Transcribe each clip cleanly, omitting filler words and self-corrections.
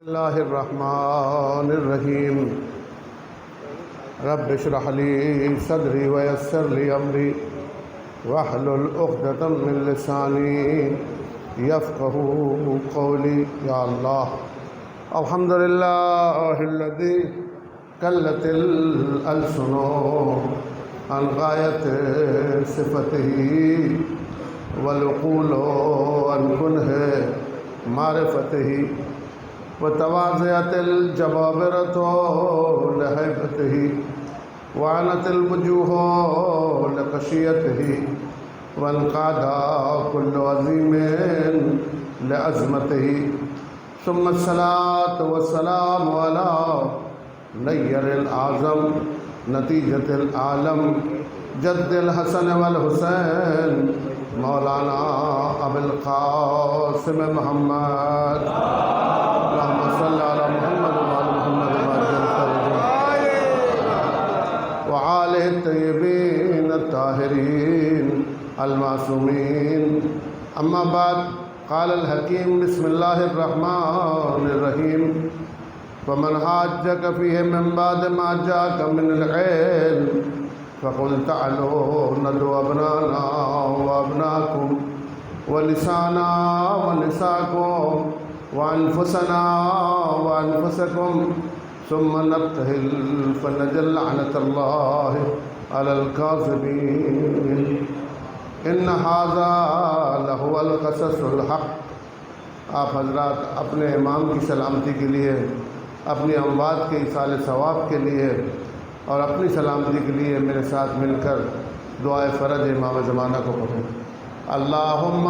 اللہ الرحمن الرحیم رب اشرح لی صدری ویسر لی امری واحلل عقدۃ من لسانی یفقہوا قولی. یا اللہ الحمدللہ الذی کلت الالسن عن غایت صفتہ والعقول عن کنہ معرفتہ وتواضعت الجبابرة لهيبته وعنت الوجوه لخشيته وانقاد كل عظيم لعظمته. ثم الصلاة والسلام على نير الأعظم نتيجة العالم جد الحسن والحسين مولانا ابو القاسم محمد. اللهم صل على محمد وعلى محمد وآله الطيبين الطاهرين المعصومين. أما بعد، قال الحكيم بسم الله الرحمن الرحيم فمن حاجك فيه من بعد ما جاءك من العلم فقل تعالوا ندعو أبناءنا وأبناءكم ونساءنا ونساءكم وأنفسنا وأنفسكم ثم نبتهل فنجعل لعنة الله على الكاذبين. إن هذا لهو القصص الحق. آپ حضرات اپنے امام کی سلامتی کے لیے، اپنی اموات کے ایصال ثواب کے لیے اور اپنی سلامتی کے لیے میرے ساتھ مل کر دعائے فرج امام زمانہ کو پڑھیں. اللہم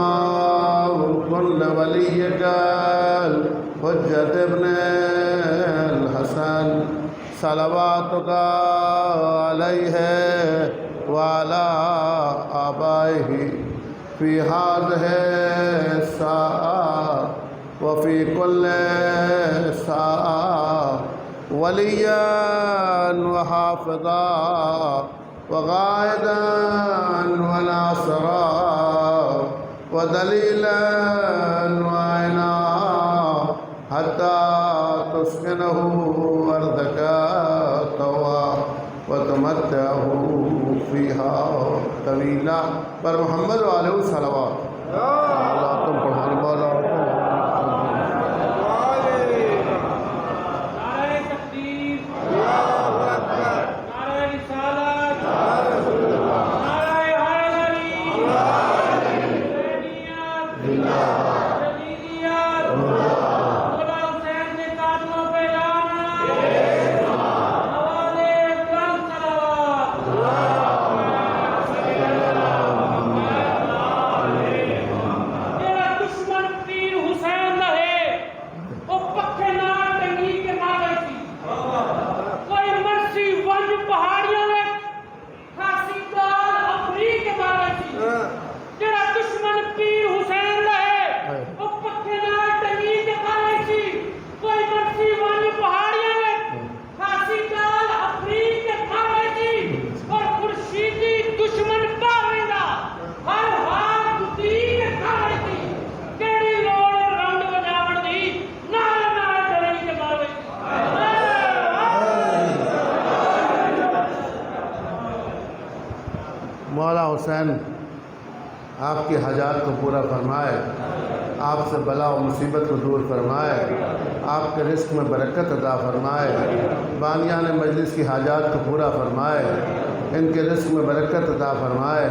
کن ولیک حجت ابن الحسن صلواتک علیہ وعلی آبائہ فی ہذہ الساعہ وفی کل ساعہ ولیاً وحافظا وغائدا وناصرا ودلیلا وعینا حتی تسکنہ ارضک طوعا وتمتعہ فیہا طویلا. پر محمد علیہ الصلوات. اللہ تم پڑھانے والا مولا حسین آپ کی حاجات کو پورا فرمائے، آپ سے بلا و مصیبت کو دور فرمائے، آپ کے رزق میں برکت عطا فرمائے، بانیان مجلس کی حاجات کو پورا فرمائے، ان کے رزق میں برکت عطا فرمائے،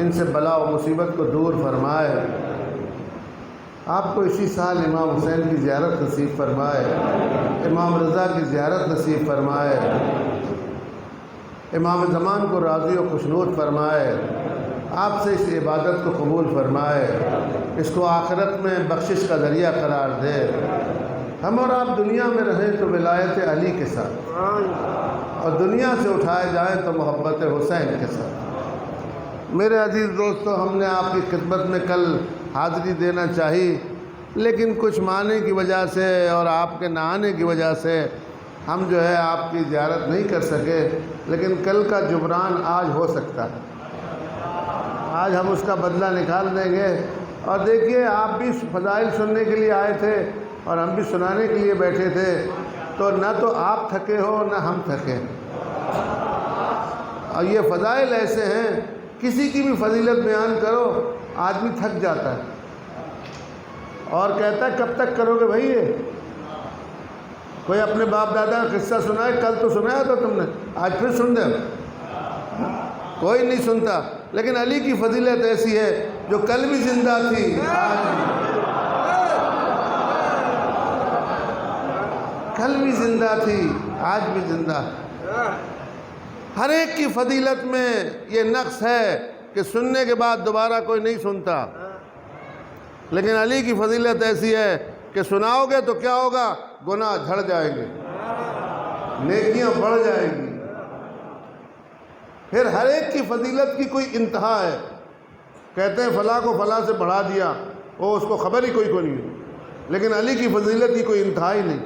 ان سے بلا و مصیبت کو دور فرمائے. آپ کو اسی سال امام حسین کی زیارت نصیب فرمائے، امام رضا کی زیارت نصیب فرمائے، امام زمان کو راضی و خوشنود فرمائے، آپ سے اس عبادت کو قبول فرمائے، اس کو آخرت میں بخشش کا ذریعہ قرار دے. ہم اور آپ دنیا میں رہیں تو ولایت علی کے ساتھ، اور دنیا سے اٹھائے جائیں تو محبت حسین کے ساتھ. میرے عزیز دوستو، ہم نے آپ کی خدمت میں کل حاضری دینا چاہی، لیکن کچھ معنی کی وجہ سے اور آپ کے نہ آنے کی وجہ سے ہم جو ہے آپ کی زیارت نہیں کر سکے، لیکن کل کا جبران آج ہو سکتا ہے. آج ہم اس کا بدلہ نکال دیں گے. اور دیکھیے، آپ بھی فضائل سننے کے لیے آئے تھے، اور ہم بھی سنانے کے لیے بیٹھے تھے، تو نہ تو آپ تھکے ہو نہ ہم تھکے۔ اور یہ فضائل ایسے ہیں، کسی کی بھی فضیلت بیان کرو آدمی تھک جاتا ہے اور کہتا ہے کب تک کرو گے بھائی؟ یہ کوئی اپنے باپ دادا کا قصہ سنائے، کل تو سنایا تھا تم نے، آج پھر سن دے، کوئی نہیں سنتا۔ لیکن علی کی فضیلت ایسی ہے جو کل بھی زندہ تھی، کل بھی زندہ تھی، آج بھی زندہ۔ ہر ایک کی فضیلت میں یہ نقص ہے کہ سننے کے بعد دوبارہ کوئی نہیں سنتا، لیکن علی کی فضیلت ایسی ہے کہ سناؤ گے تو کیا ہوگا؟ گناہ جھڑ جائیں گے، نیکیاں بڑھ جائیں گی۔ پھر ہر ایک کی فضیلت کی کوئی انتہا ہے، کہتے ہیں فلاں کو فلاں سے بڑھا دیا، وہ اس کو خبر ہی کوئی نہیں ہے، لیکن علی کی فضیلت کی کوئی انتہا ہی نہیں،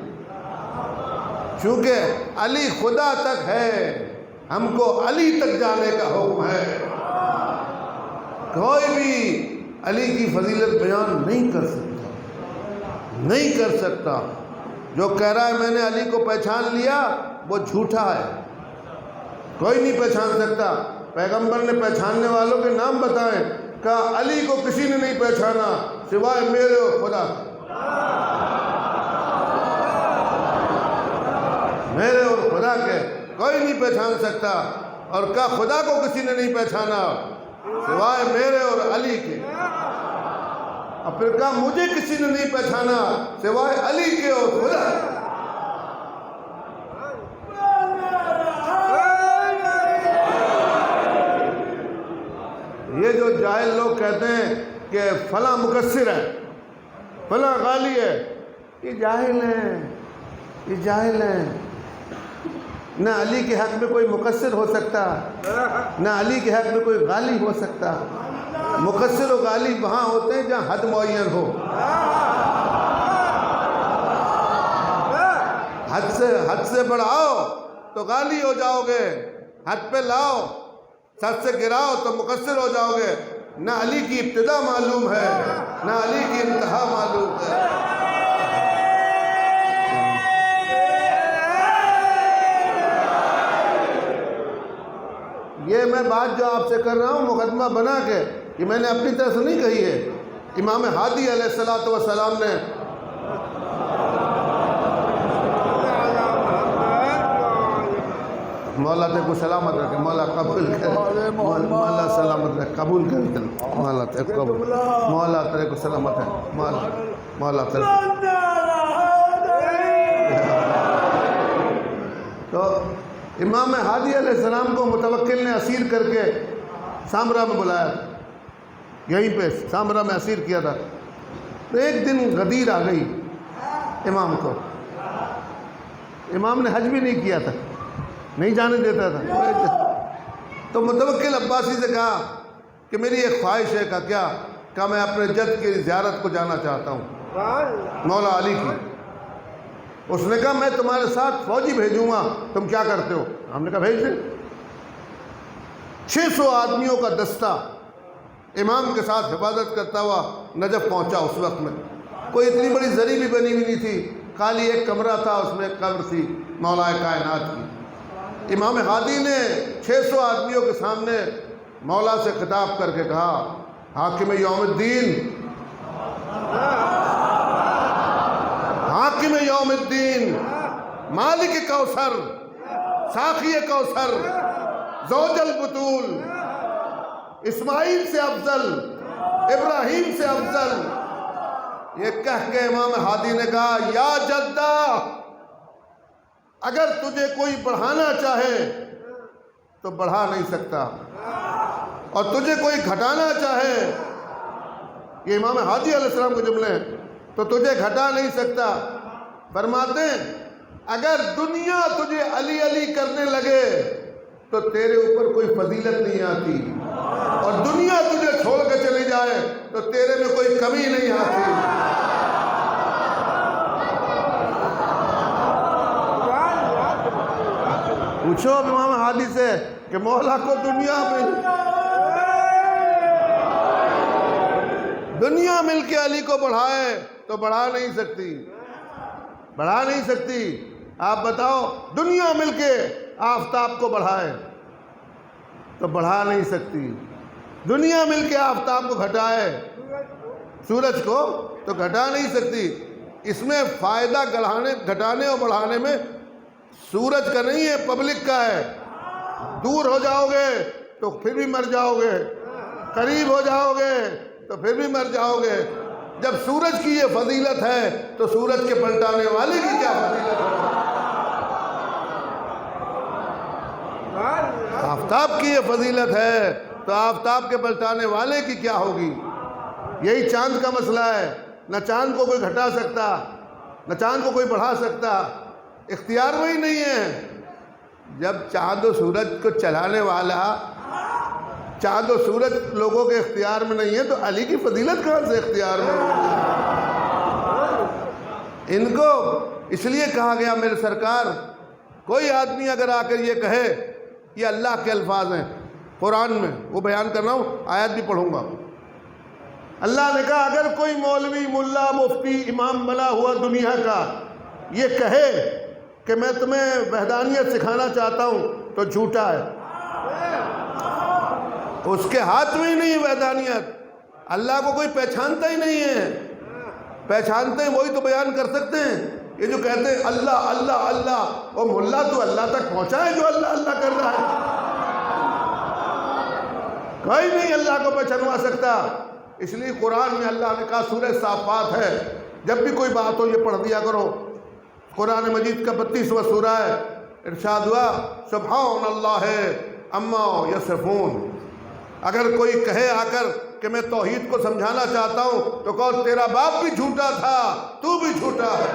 چونکہ علی خدا تک ہے، ہم کو علی تک جانے کا حکم ہے۔ کوئی بھی علی کی فضیلت بیان نہیں کر سکتا، نہیں کر سکتا۔ جو کہہ رہا ہے میں نے علی کو پہچان لیا، وہ جھوٹا ہے، کوئی نہیں پہچان سکتا۔ پیغمبر نے پہچاننے والوں کے نام بتائیں، کہا علی کو کسی نے نہیں پہچانا سوائے میرے اور خدا کے، میرے اور خدا کے کوئی نہیں پہچان سکتا، اور کہا خدا کو کسی نے نہیں پہچانا سوائے میرے اور علی کے، اور پھر کہا مجھے کسی نے نہیں پہچانا سوائے علی کے اور خدا کے۔ یہ جو جاہل لوگ کہتے ہیں کہ فلاں مقصر ہے، فلاں غالی ہے، یہ جاہل ہیں، یہ جاہل ہیں۔ نہ علی کے حق میں کوئی مقصر ہو سکتا، نہ علی کے حق میں کوئی غالی ہو سکتا۔ مقصر و غالی وہاں ہوتے ہیں جہاں حد معین ہو، حد سے بڑھاؤ تو غالی ہو جاؤ گے، حد پہ لاؤ، سچ سے گراؤ تو مقصر ہو جاؤ گے۔ نہ علی کی ابتدا معلوم ہے، نہ علی کی انتہا معلوم ہے۔ یہ میں بات جو آپ سے کر رہا ہوں مقدمہ بنا کے، یہ میں نے اپنی طرف سے نہیں کہی ہے، امام ہادی علیہ السلام نے مولا تے کو سلامت رکھے، مولا قبول کرے، مولا سلامت رکھے، قبول کرے، مولا تے کو قبول، مولا تیرے کو سلامت ہے، مولا تیرے تو امام ہادی علیہ السلام کو متوکل نے اسیر کر کے سامرا میں بلایا، یہیں پہ سامرا میں اسیر کیا تھا۔ تو ایک دن غدیر آ گئی امام کو، امام نے حج بھی نہیں کیا تھا، نہیں جانے دیتا تھا، تو متوکل عباسی سے کہا کہ میری ایک خواہش ہے، کہا میں اپنے جد کی زیارت کو جانا چاہتا ہوں، مولا علی کی۔ اس نے کہا میں تمہارے ساتھ فوجی بھیجوں گا، تم کیا کرتے ہو؟ ہم نے کہا بھیج دیں۔ 600 آدمیوں کا دستہ امام کے ساتھ حفاظت کرتا ہوا نجف پہنچا۔ اس وقت میں کوئی اتنی بڑی زری بھی بنی ہوئی نہیں تھی، خالی ایک کمرہ تھا، اس میں ایک قبر تھی مولا کائنات کی۔ امام ہادی نے 600 آدمیوں کے سامنے مولا سے خطاب کر کے کہا، حاکم یوم الدین، حاکم یوم الدین، مالک کوثر، ساقی کوثر، زوج البطول، اسماعیل سے افضل، ابراہیم سے افضل، یہ کہہ کے امام ہادی نے کہا یا جدہ، اگر تجھے کوئی بڑھانا چاہے تو بڑھا نہیں سکتا، اور تجھے کوئی گھٹانا چاہے، یہ امام ہادی علیہ السلام کے جملے ہیں، تو تجھے گھٹا نہیں سکتا۔ فرماتے ہیں اگر دنیا تجھے علی علی کرنے لگے تو تیرے اوپر کوئی فضیلت نہیں آتی، اور دنیا تجھے چھوڑ کے چلی جائے تو تیرے میں کوئی کمی نہیں آتی۔ پوچھو امام ہادی سے کہ مولا کو دنیا مل کے علی کو بڑھائے تو بڑھا نہیں سکتی، بڑھا نہیں سکتی۔ آپ بتاؤ دنیا مل کے آفتاب کو بڑھائے تو بڑھا نہیں سکتی، دنیا مل کے آفتاب کو گھٹائے سورج کو تو گھٹا نہیں سکتی۔ اس میں فائدہ گھٹانے اور بڑھانے میں سورج کا نہیں ہے، پبلک کا ہے۔ دور ہو جاؤ گے تو پھر بھی مر جاؤ گے، قریب ہو جاؤ گے تو پھر بھی مر جاؤ گے۔ جب سورج کی یہ فضیلت ہے تو سورج کے پلٹانے والے کی کیا فضیلت ہے؟ آفتاب کی یہ فضیلت ہے تو آفتاب کے پلٹانے والے کی کیا ہوگی؟ یہی چاند کا مسئلہ ہے، نہ چاند کو کوئی گھٹا سکتا، نہ چاند کو کوئی بڑھا سکتا، اختیار وہی نہیں ہے۔ جب چاند و سورج کو چلانے والا چاند و سورج لوگوں کے اختیار میں نہیں ہے تو علی کی فضیلت کہاں سے اختیار میں ہوگی؟ ان کو اس لیے کہا گیا میرے سرکار، کوئی آدمی اگر آ کر یہ کہے، یہ اللہ کے الفاظ ہیں قرآن میں، وہ بیان کر رہا ہوں، آیت بھی پڑھوں گا۔ اللہ نے کہا اگر کوئی مولوی، ملا، مفتی، امام بنا ہوا دنیا کا یہ کہے کہ میں تمہیں وحدانیت سکھانا چاہتا ہوں تو جھوٹا ہے، اس کے ہاتھ میں ہی نہیں ہے وحدانیت۔ اللہ کو کوئی پہچانتا ہی نہیں ہے، پہچانتے ہیں وہی تو بیان کر سکتے ہیں۔ یہ جو کہتے ہیں اللہ اللہ اللہ، وہ ملا تو اللہ تک پہنچا ہے جو اللہ اللہ کر رہا ہے؟ کوئی نہیں اللہ کو پہچانوا سکتا۔ اس لیے قرآن میں اللہ نے کہا، سورہ صافات ہے، جب بھی کوئی بات ہو یہ پڑھ دیا کرو، قرآن مجید کا 32واں سورہ ہے، ارشاد ہوا سبحان اللہ اما یصفون۔ اگر کوئی کہے آ کر کہ میں توحید کو سمجھانا چاہتا ہوں تو کہو تیرا باپ بھی جھوٹا تھا، تو بھی جھوٹا ہے۔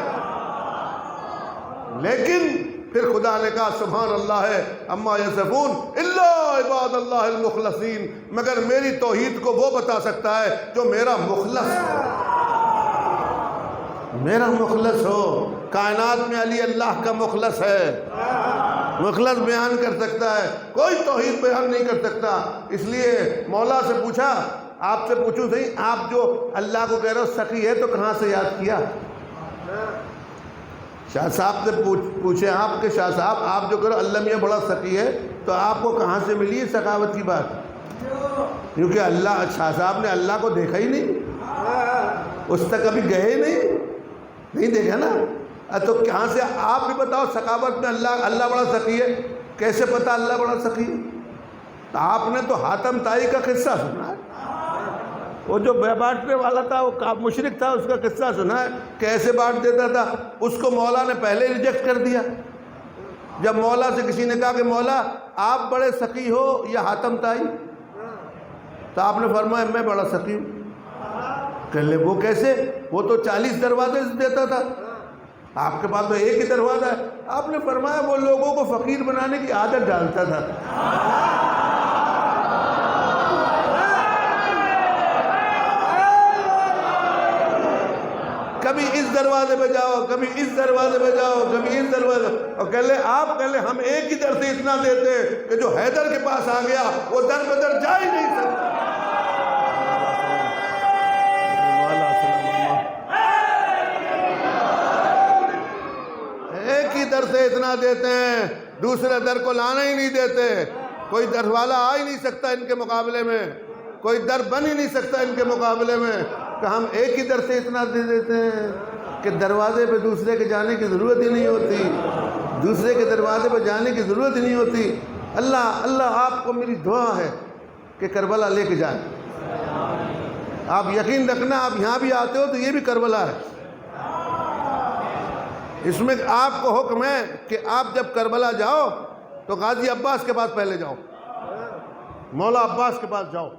لیکن پھر خدا نے کہا سبحان اللہ اما یصفون الا عباد اللہ المخلصین، مگر میری توحید کو وہ بتا سکتا ہے جو میرا مخلص ہو، میرا مخلص ہو۔ کائنات میں علی اللہ کا مخلص ہے، مخلص بیان کر سکتا ہے، کوئی توحید بیان نہیں کر سکتا۔ اس لیے مولا سے پوچھا، آپ سے پوچھوں صحیح، آپ جو اللہ کو کہہ رہے ہو سخی ہے تو کہاں سے یاد کیا؟ شاہ صاحب سے پوچھے آپ کہ شاہ صاحب آپ جو کہہ رہے ہو اللہ میاں بڑا سخی ہے تو آپ کو کہاں سے ملی ہے سخاوت کی بات؟ کیونکہ اللہ، شاہ صاحب نے اللہ کو دیکھا ہی نہیں، اس تک کبھی گئے نہیں دیکھا نا، تو کہاں سے؟ آپ بھی بتاؤ سخاوت میں اللہ بڑا سخی ہے، کیسے پتا اللہ بڑا سخی ہے؟ آپ نے تو حاتم طائی کا قصہ سنا ہے، وہ جو بانٹنے والا تھا وہ مشرک تھا، اس کا قصہ سنا ہے، کیسے بانٹ دیتا تھا۔ اس کو مولا نے پہلے ریجیکٹ کر دیا۔ جب مولا سے کسی نے کہا کہ مولا آپ بڑے سخی ہو یا حاتم طائی، تو آپ نے فرمایا میں بڑا سخی ہوں۔ کہ لے وہ کیسے؟ وہ تو 40 دروازے سے دیتا تھا، آپ کے پاس تو ایک ہی دروازہ ہے۔ آپ نے فرمایا وہ لوگوں کو فقیر بنانے کی عادت ڈالتا تھا۔ کبھی اس دروازے پہ جاؤ، کبھی اس دروازے پہ جاؤ، کبھی اس دروازے، اور کہہ لے ہم ایک ہی در سے اتنا دیتے کہ جو حیدر کے پاس آ گیا وہ در بدر جا ہی نہیں سکتا۔ ایک ہی در سے اتنا دیتے ہیں، دوسرے در کو لانا ہی نہیں دیتے۔ کوئی در والا آ ہی نہیں سکتا ان کے مقابلے میں، کوئی در بن ہی نہیں سکتا ان کے مقابلے میں، کہ ہم ایک ہی در سے اتنا دے دیتے ہیں کہ دروازے پہ دوسرے کے جانے کی ضرورت ہی نہیں ہوتی، دوسرے کے دروازے پہ جانے کی ضرورت ہی نہیں ہوتی۔ اللہ آپ کو میری دعا ہے کہ کربلا لے کے جائیں۔ آپ یقین رکھنا، آپ یہاں بھی آتے ہو تو یہ بھی کربلا ہے۔ اس میں آپ کو حکم ہے کہ آپ جب کربلا جاؤ تو غازی عباس کے پاس پہلے جاؤ، مولا عباس کے پاس جاؤ،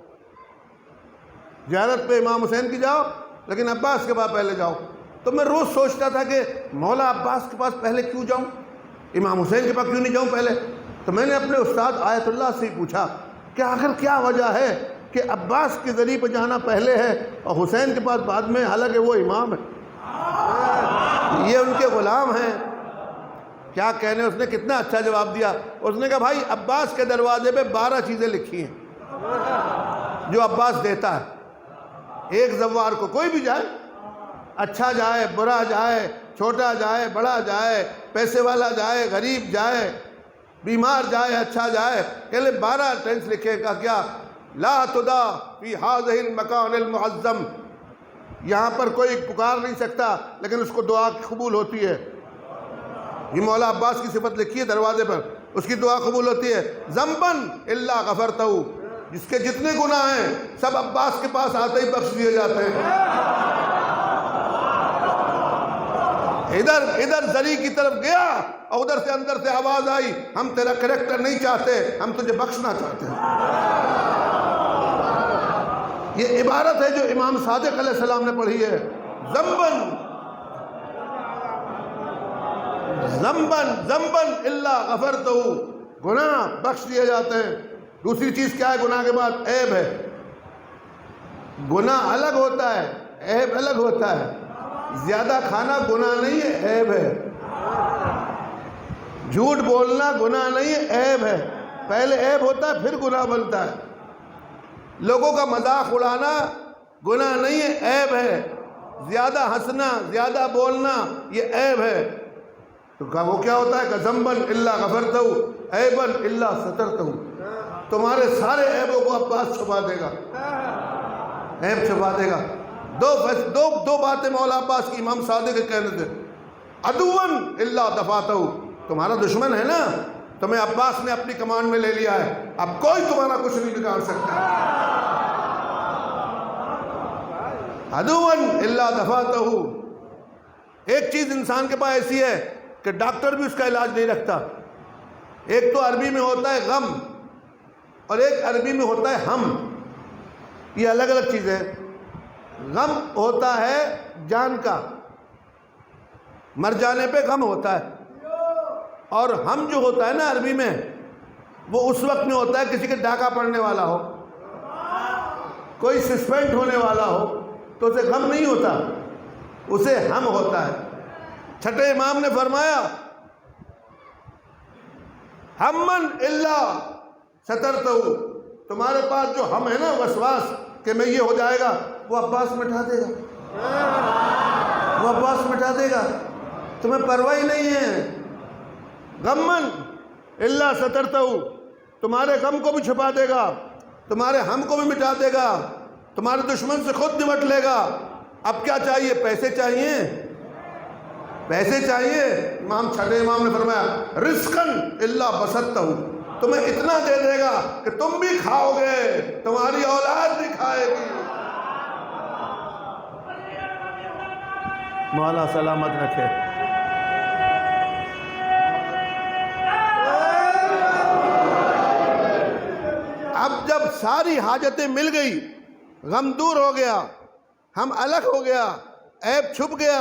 زیارت پہ امام حسین کی جاؤ لیکن عباس کے پاس پہلے جاؤ۔ تو میں روز سوچتا تھا کہ مولا عباس کے پاس پہلے کیوں جاؤں، امام حسین کے پاس کیوں نہیں جاؤں پہلے؟ تو میں نے اپنے استاد آیت اللہ سے پوچھا کہ آخر کیا وجہ ہے کہ عباس کے ذریعے پہ جانا پہلے ہے اور حسین کے پاس بعد میں، حالانکہ وہ امام ہے، یہ ان کے غلام ہیں۔ کیا کہنے، اس نے کتنا اچھا جواب دیا۔ اس نے کہا بھائی عباس کے دروازے پہ 12 چیزیں لکھی ہیں جو عباس دیتا ہے۔ ایک زوار کو کوئی بھی جائے، اچھا جائے برا جائے، چھوٹا جائے بڑا جائے، پیسے والا جائے غریب جائے، بیمار جائے اچھا جائے، کہ 12 ٹینس لکھے گا کیا؟ لا تدا فی ھذہ المکان المعظم، یہاں پر کوئی پکار نہیں سکتا لیکن اس کو دعا قبول ہوتی ہے۔ یہ مولا عباس کی صفت لکھی ہے دروازے پر، اس کی دعا قبول ہوتی ہے۔ ذنباً الا غفرتہ، جس کے جتنے گناہ ہیں سب عباس کے پاس آتے ہی بخش دیے جاتے ہیں۔ ادھر زری کی طرف گیا اور ادھر سے اندر سے آواز آئی، ہم تیرا کریکٹر نہیں چاہتے، ہمتجھے بخشنا چاہتے ہیں۔ یہ عبارت ہے جو امام صادق علیہ السلام نے پڑھی ہے، ذنباً الا غفرتہ، گناہ بخش دیے جاتے ہیں۔ دوسری چیز کیا ہے گناہ کے بعد؟ عیب ہے۔ گناہ الگ ہوتا ہے، عیب الگ ہوتا ہے۔ زیادہ کھانا گناہ نہیں ہے، عیب ہے۔ جھوٹ بولنا گناہ نہیں ہے، عیب ہے۔ پہلے عیب ہوتا ہے پھر گناہ بنتا ہے۔ لوگوں کا مذاق اڑانا گناہ نہیں ہے، عیب ہے۔ زیادہ ہنسنا، زیادہ بولنا یہ عیب ہے۔ تو وہ کیا ہوتا ہے کہ ذنباً الا غفرتہ، عیباً الا سترتہ، تمہارے سارے عیبوں کو عباس چھپا دے گا، عیب چھپا دے گا۔ دو باتیں مولا عباس کی امام صادق کے کہنے تھے، عدواً الا دفعتہ، تمہارا دشمن ہے نا، تمہیں عباس نے اپنی کمان میں لے لیا ہے، اب کوئی تمہارا کچھ نہیں بگاڑ سکتا۔ عدواً الا دفعتہ، ایک چیز انسان کے پاس ایسی ہے کہ ڈاکٹر بھی اس کا علاج نہیں رکھتا۔ ایک تو عربی میں ہوتا ہے غم اور ایک عربی میں ہوتا ہے ہم، یہ الگ الگ چیز ہے۔ غم ہوتا ہے جان کا، مر جانے پہ غم ہوتا ہے، اور ہم جو ہوتا ہے نا عربی میں، وہ اس وقت میں ہوتا ہے کسی کے ڈاکہ پڑنے والا ہو، کوئی سسپینڈ ہونے والا ہو تو اسے غم نہیں ہوتا، اسے ہم ہوتا ہے۔ چھٹے امام نے فرمایا ہمن الا سترتہ، تمہارے پاس جو ہم ہے نا وسواس کہ میں یہ ہو جائے گا، وہ عباس مٹا دے گا، وہ عباس مٹا دے گا، تمہیں پرواہ ہی نہیں ہے۔ غمن الا سترتہ، تمہارے غم کو بھی چھپا دے گا، تمہارے ہم کو بھی مٹا دے گا، تمہارے دشمن سے خود نمٹ لے گا۔ اب کیا چاہیے؟ پیسے چاہیے، پیسے چاہیے۔ امام چھٹے امام نے فرمایا رزقاً الا بسطتہ، تمہیں اتنا دے دے گا کہ تم بھی کھاؤ گے، تمہاری اولاد بھی کھائے گی۔ مولا سلامت رکھے۔ اب جب ساری حاجتیں مل گئی، غم دور ہو گیا، ہم الگ ہو گیا، عیب چھپ گیا،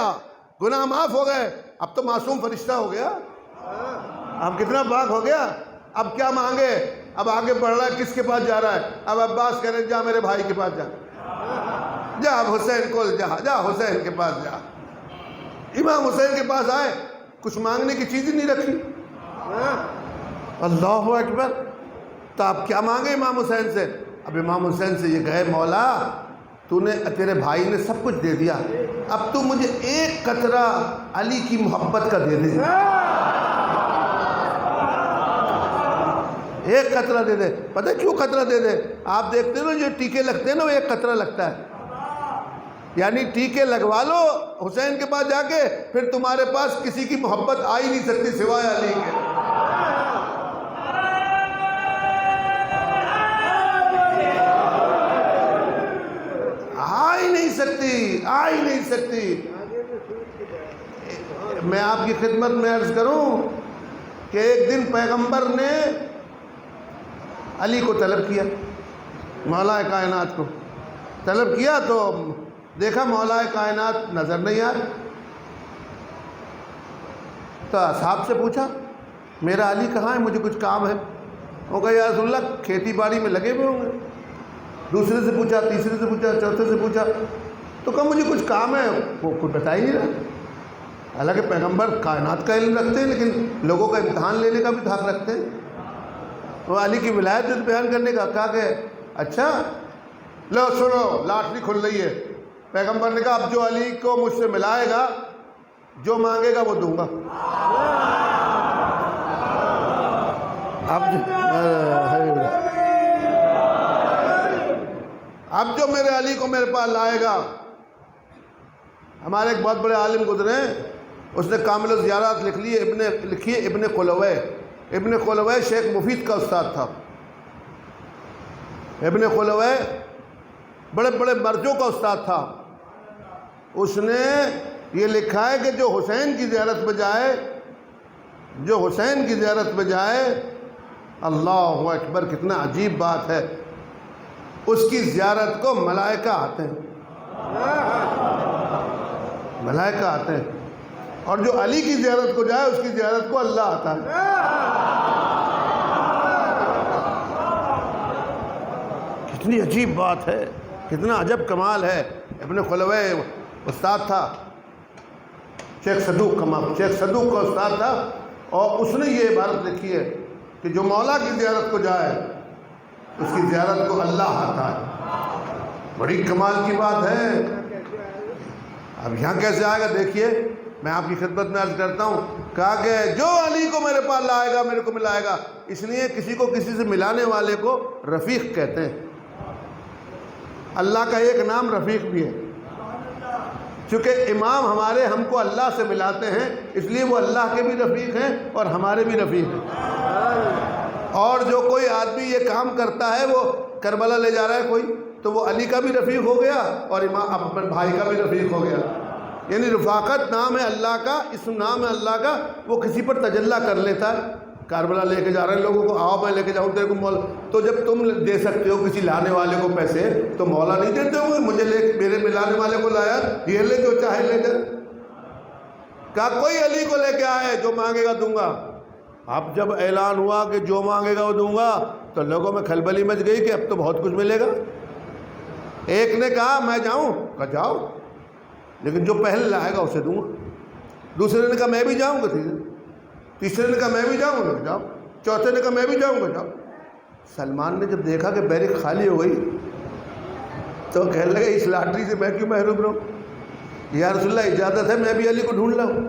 گناہ معاف ہو گئے، اب تو معصوم فرشتہ ہو گیا، اب کتنا پاک ہو گیا۔ اب کیا مانگے؟ اب آگے بڑھ رہا ہے، کس کے پاس جا رہا ہے؟ اب عباس کہہ رہے جا میرے بھائی کے پاس جا، جا اب حسین کو جا حسین کے پاس جا۔ امام حسین کے پاس آئے، کچھ مانگنے کی چیز ہی نہیں رکھی۔ اللہ اکبر۔ تو آپ کیا مانگے امام حسین سے؟ اب امام حسین سے یہ کہے مولا تیرے بھائی نے سب کچھ دے دیا، اب تو مجھے ایک قطرہ علی کی محبت کا دے دے، ایک قطرہ دے دے۔ پتہ کیوں قطرہ دے دے؟ آپ دیکھتے ہو جو ٹیکے لگتے ہیں نا، وہ ایک قطرہ لگتا ہے، یعنی ٹیکے لگوا لو حسین کے پاس جا کے، پھر تمہارے پاس کسی کی محبت آ ہی نہیں سکتی سوائے علی کے۔ آ ہی نہیں سکتی۔ میں آپ کی خدمت میں عرض کروں کہ ایک دن پیغمبر نے علی کو طلب کیا، مولا کائنات کو طلب کیا تو دیکھا مولا کائنات نظر نہیں آ رہا، تو اصحاب سے پوچھا میرا علی کہاں ہے، مجھے کچھ کام ہے۔ وہ کہا یا رسول اللہ کھیتی باڑی میں لگے ہوئے ہوں گے۔ دوسرے سے پوچھا، تیسرے سے پوچھا، چوتھے سے پوچھا، تو کہا مجھے کچھ کام ہے، وہ کچھ بتا ہی نہیں رہا۔ حالانکہ پیغمبر کائنات کا علم رکھتے ہیں لیکن لوگوں کا امتحان لینے کا بھی حق رکھتے ہیں۔ وہ علی کی ولایت بیان کرنے کا کہا کہ اچھا لو سنو لاٹری کھل رہی ہے۔ پیغمبر نے کہا اب جو علی کو مجھ سے ملائے گا جو مانگے گا وہ دوں گا۔ اب جو میرے علی کو میرے پاس لائے گا، ہمارے ایک بہت بڑے عالم گزرے ہیں، اس نے کامل الزیارات لکھی ہے، ابن قلوہ۔ ابن قلوہ شیخ مفید کا استاد تھا۔ ابن قلوہ بڑے بڑے مرجوں کا استاد تھا۔ اس نے یہ لکھا ہے کہ جو حسین کی زیارت پہ جائے، اللہ اکبر، کتنا عجیب بات ہے، اس کی زیارت کو ملائکہ آتے ہیں، ملائکہ آتے ہیں، اور جو علی کی زیارت کو جائے اس کی زیارت کو اللہ آتا ہے۔ کتنی عجیب بات ہے، کتنا عجب کمال ہے۔ ابن قلوہ استاد تھا شیخ صدوق کا استاد تھا، اور اس نے یہ عبارت لکھی ہے کہ جو مولا کی زیارت کو جائے اس کی زیارت کو اللہ آتا ہے۔ بڑی کمال کی بات ہے۔ اب یہاں کیسے آئے گا دیکھیے، میں آپ کی خدمت میں عرض کرتا ہوں، کہا کہ جو علی کو میرے پاس لائے گا میرے کو ملائے گا۔ اس لیے کسی کو کسی سے ملانے والے کو رفیق کہتے ہیں۔ اللہ کا ایک نام رفیق بھی ہے، چونکہ امام ہمارے ہم کو اللہ سے ملاتے ہیں، اس لیے وہ اللہ کے بھی رفیق ہیں اور ہمارے بھی رفیق ہیں۔ اور جو کوئی آدمی یہ کام کرتا ہے، وہ کربلا لے جا رہا ہے کوئی، تو وہ علی کا بھی رفیق ہو گیا اور امام اپنے بھائی کا بھی رفیق ہو گیا۔ یعنی رفاقت نام ہے اللہ کا، اسم نام ہے اللہ کا، وہ کسی پر تجلی کر لیتا ہے۔ کربلا لے کے جا رہے ہیں لوگوں کو، آؤ میں لے کے جاؤں تیرے کو مولا، تو جب تم دے سکتے ہو کسی لانے والے کو پیسے، تو مولا نہیں دیتے ہوں گے؟ مجھے میرے ملانے والے کو لایا، یہ لے جو چاہے لے جائے۔ کہا کوئی علی کو لے کے آئے، جو مانگے گا دوں گا۔ اب جب اعلان ہوا کہ جو مانگے گا وہ دوں گا، تو لوگوں میں کھلبلی مچ گئی کہ اب تو بہت کچھ ملے گا۔ ایک نے کہا میں جاؤں، کہا جاؤ، لیکن جو پہلے لائے گا اسے دوں گا۔ دوسرے نے کہا میں بھی جاؤں گا، تیسرے نے کہا میں بھی جاؤں گا، جاؤ۔ چوتھے نے کہا میں بھی جاؤں گا، جاؤ۔ سلمان نے جب دیکھا کہ بیرک خالی ہو گئی تو کہنے لگا اس لاٹری سے میں کیوں محروم رہوں؟ یا رسول اللہ اجازت ہے میں بھی علی کو ڈھونڈ لاؤں؟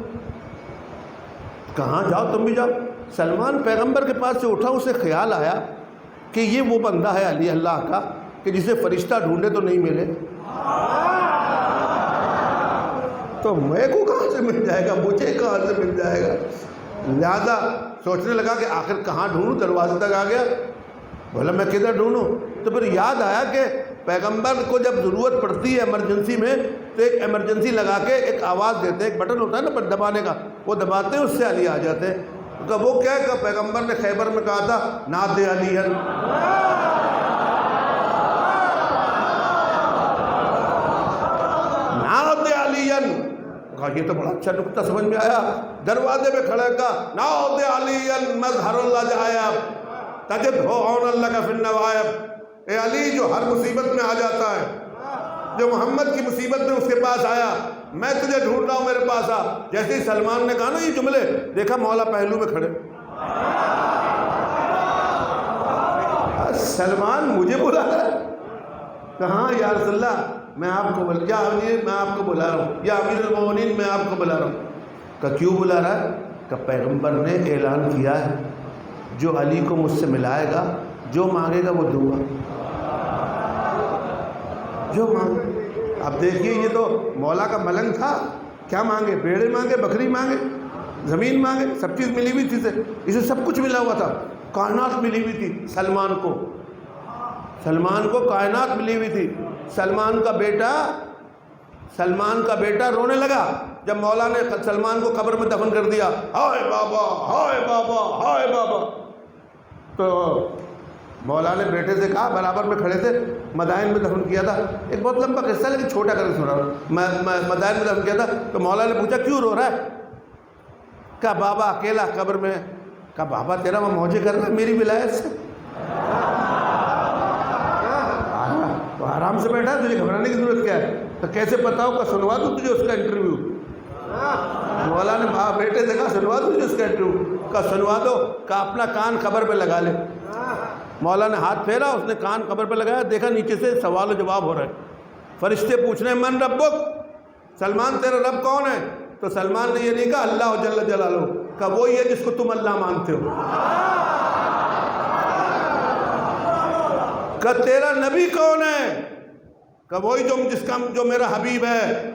کہاں جاؤ تم بھی جاؤ۔ سلمان پیغمبر کے پاس سے اٹھا، اسے خیال آیا کہ یہ وہ بندہ ہے علی اللہ کا کہ جسے فرشتہ ڈھونڈے تو نہیں ملے، تو میں کو کہاں سے مل جائے گا، مجھے کہاں سے مل جائے گا؟ لہذا سوچنے لگا کہ آخر کہاں ڈھونڈوں، دروازے تک آ گیا، بولا میں کدھر ڈھونڈوں؟ تو پھر یاد آیا کہ پیغمبر کو جب ضرورت پڑتی ہے ایمرجنسی میں تو ایک ایمرجنسی لگا کے ایک آواز دیتے ہیں، ایک بٹن ہوتا ہے نا دبانے کا، وہ دباتے ہیں، اس سے علی آ جاتے ہیں۔ تو وہ کیا کہ پیغمبر نے خیبر میں کہا تھا ناد علی، ناد علی، کہا یہ تو بڑا اچھا نکتہ سمجھ میں آیا۔ دروازے پہ کھڑے کہا ناد علی مظہر اللہ جائب تجد ہو عون اللہ کا فی النوائب، اے علی جو ہر مصیبت میں آ جاتا ہے، جو محمد کی مصیبت میں اس کے پاس آیا، میں تجھے ڈھونڈ رہا ہوں، میرے پاس آ۔ جیسے ہی سلمان نے کہا نا یہ جملے، دیکھا مولا پہلو میں کھڑے۔ سلمان مجھے بلا رہا ہے؟ کہاں یا رسول اللہ میں آپ کو یا امیر میں آپ کو بلا رہا ہوں، یا امیر المومنین میں آپ کو بلا رہا ہوں۔ کہ کیوں بلا رہا ہے؟ کہ پیغمبر نے اعلان کیا ہے جو علی کو مجھ سے ملائے گا، جو مانگے گا وہ دوں گا، جو مانگے۔ اب دیکھیے یہ تو مولا کا ملنگ تھا، کیا مانگے؟ بیڑے مانگے، بکری مانگے، زمین مانگے، سب چیز ملی ہوئی تھی، اسے سب کچھ ملا ہوا تھا، کائنات ملی ہوئی تھی سلمان کو کائنات ملی ہوئی تھی۔ سلمان کا بیٹا رونے لگا جب مولا نے سلمان کو قبر میں دفن کر دیا، ہائے بابا ہائے بابا ہائے بابا۔ تو مولا نے بیٹے سے کہا، برابر میں کھڑے تھے، مدائن میں دفن کیا تھا، ایک بہت لمبا قصہ لیکن چھوٹا کر کے سنا رہا ہوں، مدائن میں دفن کیا تھا۔ تو مولا نے پوچھا کیوں رو رہا ہے؟ کہا بابا اکیلا قبر میں۔ کہا بابا تیرا وہ موجے کر رہا ہے میری ولایت سے، تو آرام سے بیٹھا ہے، تجھے گھبرانے کی ضرورت کیا ہے؟ تو کیسے پتا ہو کہ سنوا دوں تجھے اس کا انٹرویو؟ مولا نے بیٹے سے کہا سنوا دوں تجھے اس کا انٹرویو؟ کہا سنوا دو۔ کہا اپنا کان قبر پہ لگا لے۔ مولا نے ہاتھ پھیرا، اس نے کان قبر پہ لگایا، دیکھا نیچے سے سوال و جواب ہو رہا ہے، فرشتے پوچھ رہے ہیں من ربک، سلمان تیرا رب کون ہے؟ تو سلمان نے یہ نہیں کہا اللہ جل جلالہ، کہ وہی ہے جس کو تم اللہ مانتے ہو، کہ تیرا نبی کون ہے، کہ وہی جو میرا حبیب ہے۔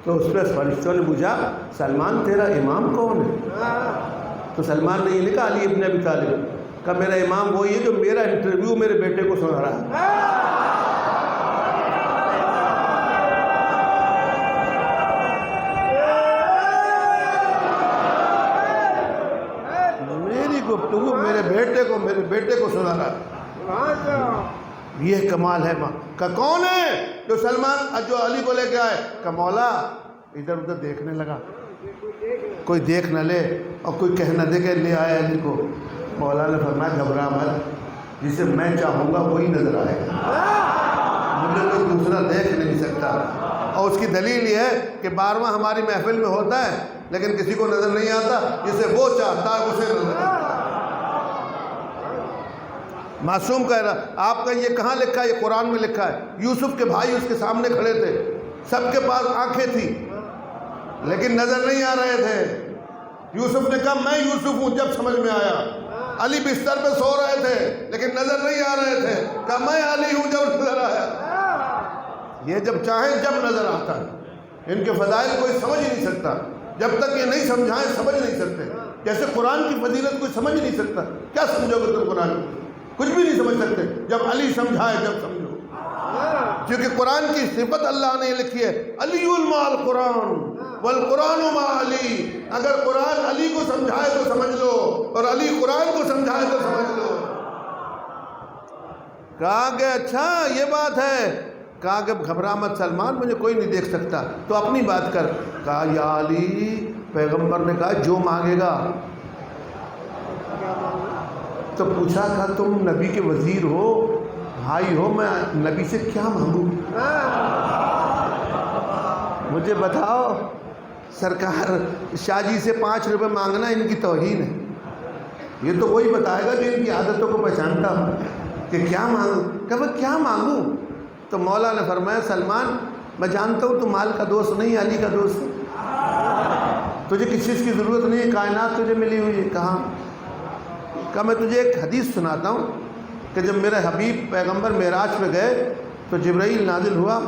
تو اس پہ فرشتوں نے پوچھا سلمان تیرا امام کون ہے؟ تو سلمان نے یہ لکھا علی ابن ابی طالب، کہ میرا امام وہی ہے جو میرا انٹرویو میرے بیٹے کو سنا رہا ہے۔ میری گفتگو میرے بیٹے کو سنا رہا ہے۔ یہ کمال ہے ماں کا کون ہے جو سلمان جو علی کو لے کے آئے، کہ مولا ادھر ادھر دیکھنے لگا، کوئی دیکھ نہ لے اور کوئی کہہ نہ دے کہ لے آئے علی کو۔ مولا نے فرمایا گھبرا مت، جسے میں چاہوں گا وہی نظر آئے گا، مجھے کوئی دوسرا دیکھ نہیں سکتا۔ اور اس کی دلیل یہ ہے کہ 12واں ہماری محفل میں ہوتا ہے لیکن کسی کو نظر نہیں آتا، جسے وہ چاہتا ہے اسے نظر آتا ہے۔ معصوم کہہ رہا آپ کا یہ کہاں لکھا ہے؟ یہ قرآن میں لکھا ہے۔ یوسف کے بھائی اس کے سامنے کھڑے تھے، سب کے پاس آنکھیں تھیں لیکن نظر نہیں آ رہے تھے۔ یوسف نے کہا میں یوسف ہوں جب سمجھ میں آیا۔ علی بستر پہ سو رہے تھے لیکن نظر نہیں آ رہے تھے، کہا میں علی ہوں جب نظر آیا۔ یہ جب چاہیں جب نظر آتا ہے۔ ان کے فضائل کوئی سمجھ ہی نہیں سکتا، جب تک یہ نہیں سمجھائیں سمجھ نہیں سکتے۔ جیسے قرآن کی فضیلت کوئی سمجھ نہیں سکتا، کیا سمجھو گے تم قرآن کی؟ کچھ بھی نہیں سمجھ سکتے۔ جب علی سمجھائے جب سمجھو، کیونکہ قرآن کی صفت اللہ نے لکھی ہے علی مع القرآن والقرآن مع علی۔ اگر قرآن علی کو سمجھائے تو سمجھ لو اور علی قرآن کو سمجھائے تو سمجھ لو۔ کہا کہ اچھا یہ بات ہے، کہا کہ گھبرا مت سلمان، مجھے کوئی نہیں دیکھ سکتا، تو اپنی بات کر۔ کہا یا علی، پیغمبر نے کہا جو مانگے گا۔ تو پوچھا کہ تم نبی کے وزیر ہو، بھائی ہو، میں نبی سے کیا مانگوں؟ مجھے بتاؤ سرکار، شاہ جی سے 5 روپے مانگنا ان کی توہین ہے۔ یہ تو وہی بتائے گا جو ان کی عادتوں کو پہچانتا ہو کہ کیا مانگوں۔ کہ میں کیا مانگوں؟ تو مولا نے فرمایا سلمان میں جانتا ہوں تو مال کا دوست نہیں، علی کا دوست ہے، تجھے کسی چیز کی ضرورت نہیں ہے، کائنات تجھے ملی ہوئی ہے۔ کہاں؟ کہ میں تجھے ایک حدیث سناتا ہوں کہ جب میرے حبیب پیغمبر معراج پہ گئے تو جبرائیل نازل ہوا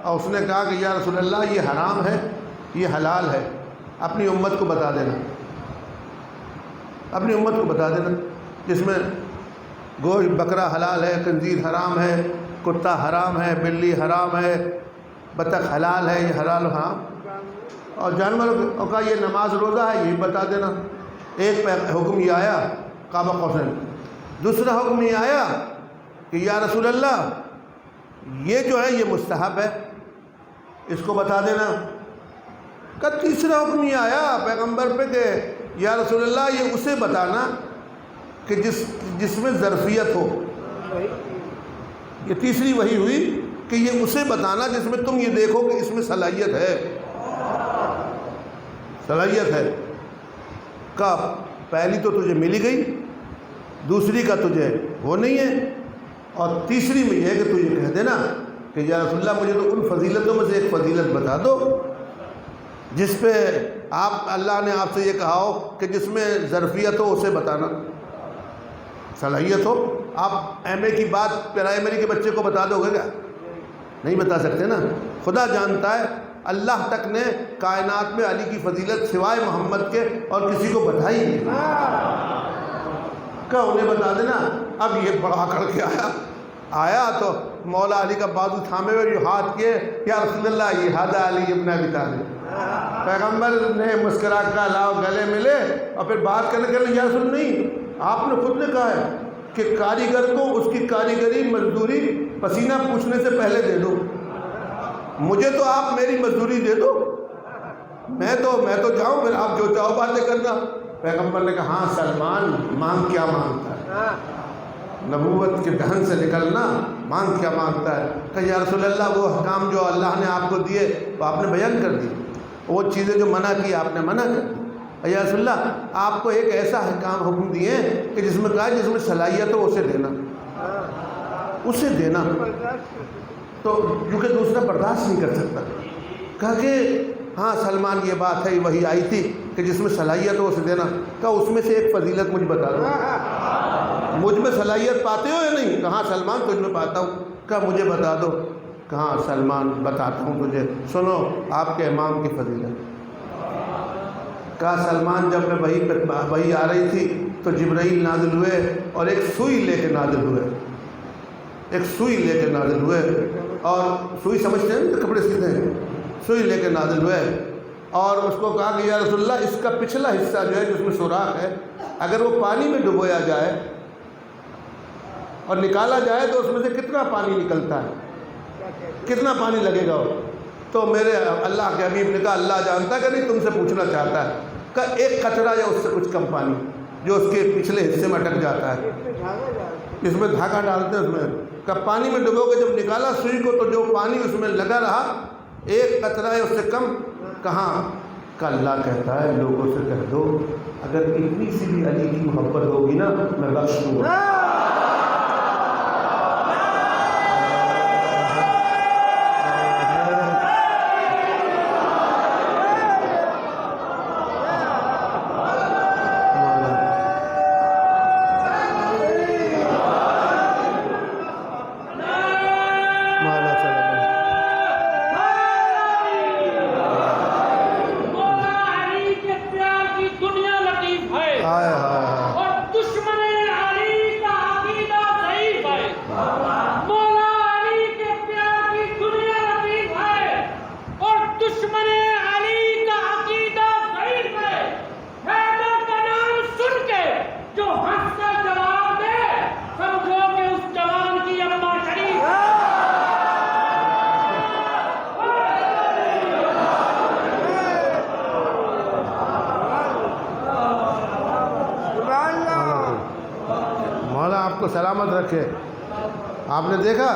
اور اس نے کہا کہ یا رسول اللہ یہ حرام ہے، یہ حلال ہے، اپنی امت کو بتا دینا، اپنی امت کو بتا دینا، جس میں گوشت بکرا حلال ہے، خنزیر حرام ہے، کتا حرام ہے، بلی حرام ہے، بطخ حلال ہے، یہ حلال و حرام، اور جانوروں کا یہ نماز روزہ ہے، یہی بتا دینا۔ ایک حکم یہ آیا قاب قوسین، دوسرا حکم یہ آیا کہ یا رسول اللہ یہ جو ہے یہ مستحب ہے، اس کو بتا دینا۔ کہ تیسرا حکم یہ آیا پیغمبر پہ کہ یا رسول اللہ یہ اسے بتانا کہ جس میں ظرفیت ہو۔ یہ تیسری وحی ہوئی کہ یہ اسے بتانا جس میں تم یہ دیکھو کہ اس میں صلاحیت ہے، صلاحیت ہے۔ کہ پہلی تو تجھے ملی گئی، دوسری کا تجھے وہ نہیں ہے، اور تیسری میں یہ ہے کہ تو یہ کہہ دینا کہ یا رسول اللہ مجھے تو ان فضیلتوں میں سے ایک فضیلت بتا دو جس پہ اللہ نے آپ سے یہ کہا ہو کہ جس میں ظرفیت ہو اسے بتانا، صلاحیت ہو۔ آپ ایم اے کی بات پرائمری کے بچے کو بتا دو گے کیا؟ نہیں بتا سکتے نا۔ خدا جانتا ہے، اللہ تک نے کائنات میں علی کی فضیلت سوائے محمد کے اور کسی کو بتائی نہیں، کہ انہیں بتا دینا۔ اب یہ بڑا کر کے آیا تو مولا علی کا بازو تھامے ہوئے جو ہاتھ کیے، یا رسول اللہ یہ ہذا علی ابن ابی طالب۔ پیغمبر نے مسکرا کر لاؤ گلے ملے اور پھر بات کرنے کے لیے یا رسول نہیں، آپ نے خود نے کہا ہے کہ کاریگر کو اس کی کاریگری مزدوری پسینہ پوچھنے سے پہلے دے دو، مجھے تو آپ میری مزدوری دے دو، میں تو جاؤں، پھر آپ جو چاہو باتیں کرنا۔ پیغمبر نے کہا ہاں سلمان مانگ کیا مانگتا ہے، نبوت کے دہن سے نکلنا، مانگ کیا مانگتا ہے۔ کہ یا رسول اللہ وہ حکام جو اللہ نے آپ کو دیے وہ آپ نے بیان کر دی، وہ چیزیں جو منع کی آپ نے منع کر دی۔ یا رسول اللہ آپ کو ایک ایسا حکم دیے کہ جس میں کہا جس میں صلاحیت ہو اسے دینا، اسے دینا، تو کیونکہ دوسرا برداشت نہیں کر سکتا۔ کہا کہ ہاں سلمان یہ بات ہے، وہی آئی تھی کہ جس میں صلاحیت ہو اسے دینا۔ کہا اس میں سے ایک فضیلت مجھے بتا دو، مجھ میں صلاحیت پاتے ہو یا نہیں؟ کہا سلمان تجھ میں پاتا ہوں۔ کہا مجھے بتا دو۔ کہا سلمان بتاتا ہوں تجھے، سنو آپ کے امام کی فضیلت۔ کہا سلمان جب میں وہی آ رہی تھی تو جبرائیل نازل ہوئے اور ایک سوئی لے کے نازل ہوئے، ایک سوئی لے کے نازل ہوئے، اور سوئی سمجھتے ہیں نا کپڑے سیدھے ہیں، سوئی لے کے نازل ہوئے اور اس کو کہا کہ یا رسول اللہ اس کا پچھلا حصہ جو ہے جس میں سوراخ ہے اگر وہ پانی میں ڈبویا جائے اور نکالا جائے تو اس میں سے کتنا پانی نکلتا ہے، کتنا پانی لگے گا؟ تو میرے اللہ کے حبیب نے کہا اللہ جانتا کہ نہیں، تم سے پوچھنا چاہتا ہے۔ کہ ایک قطرہ یا اس سے کچھ کم پانی جو اس کے پچھلے حصے میں اٹک جاتا ہے، اس میں دھاگا ڈالتے ہیں اس میں، کہ پانی میں ڈبو کے جب نکالا سوئی کو تو جو پانی اس میں لگا رہا ایک قطرہ ہے اس سے کم کہاں؟ کہ اللہ کہتا ہے لوگوں سے کہہ دو اگر اتنی سی بھی علی کی محبت ہوگی نا میں بخش دوں گا۔ آپ کو سلامت رکھے۔ آپ نے دیکھا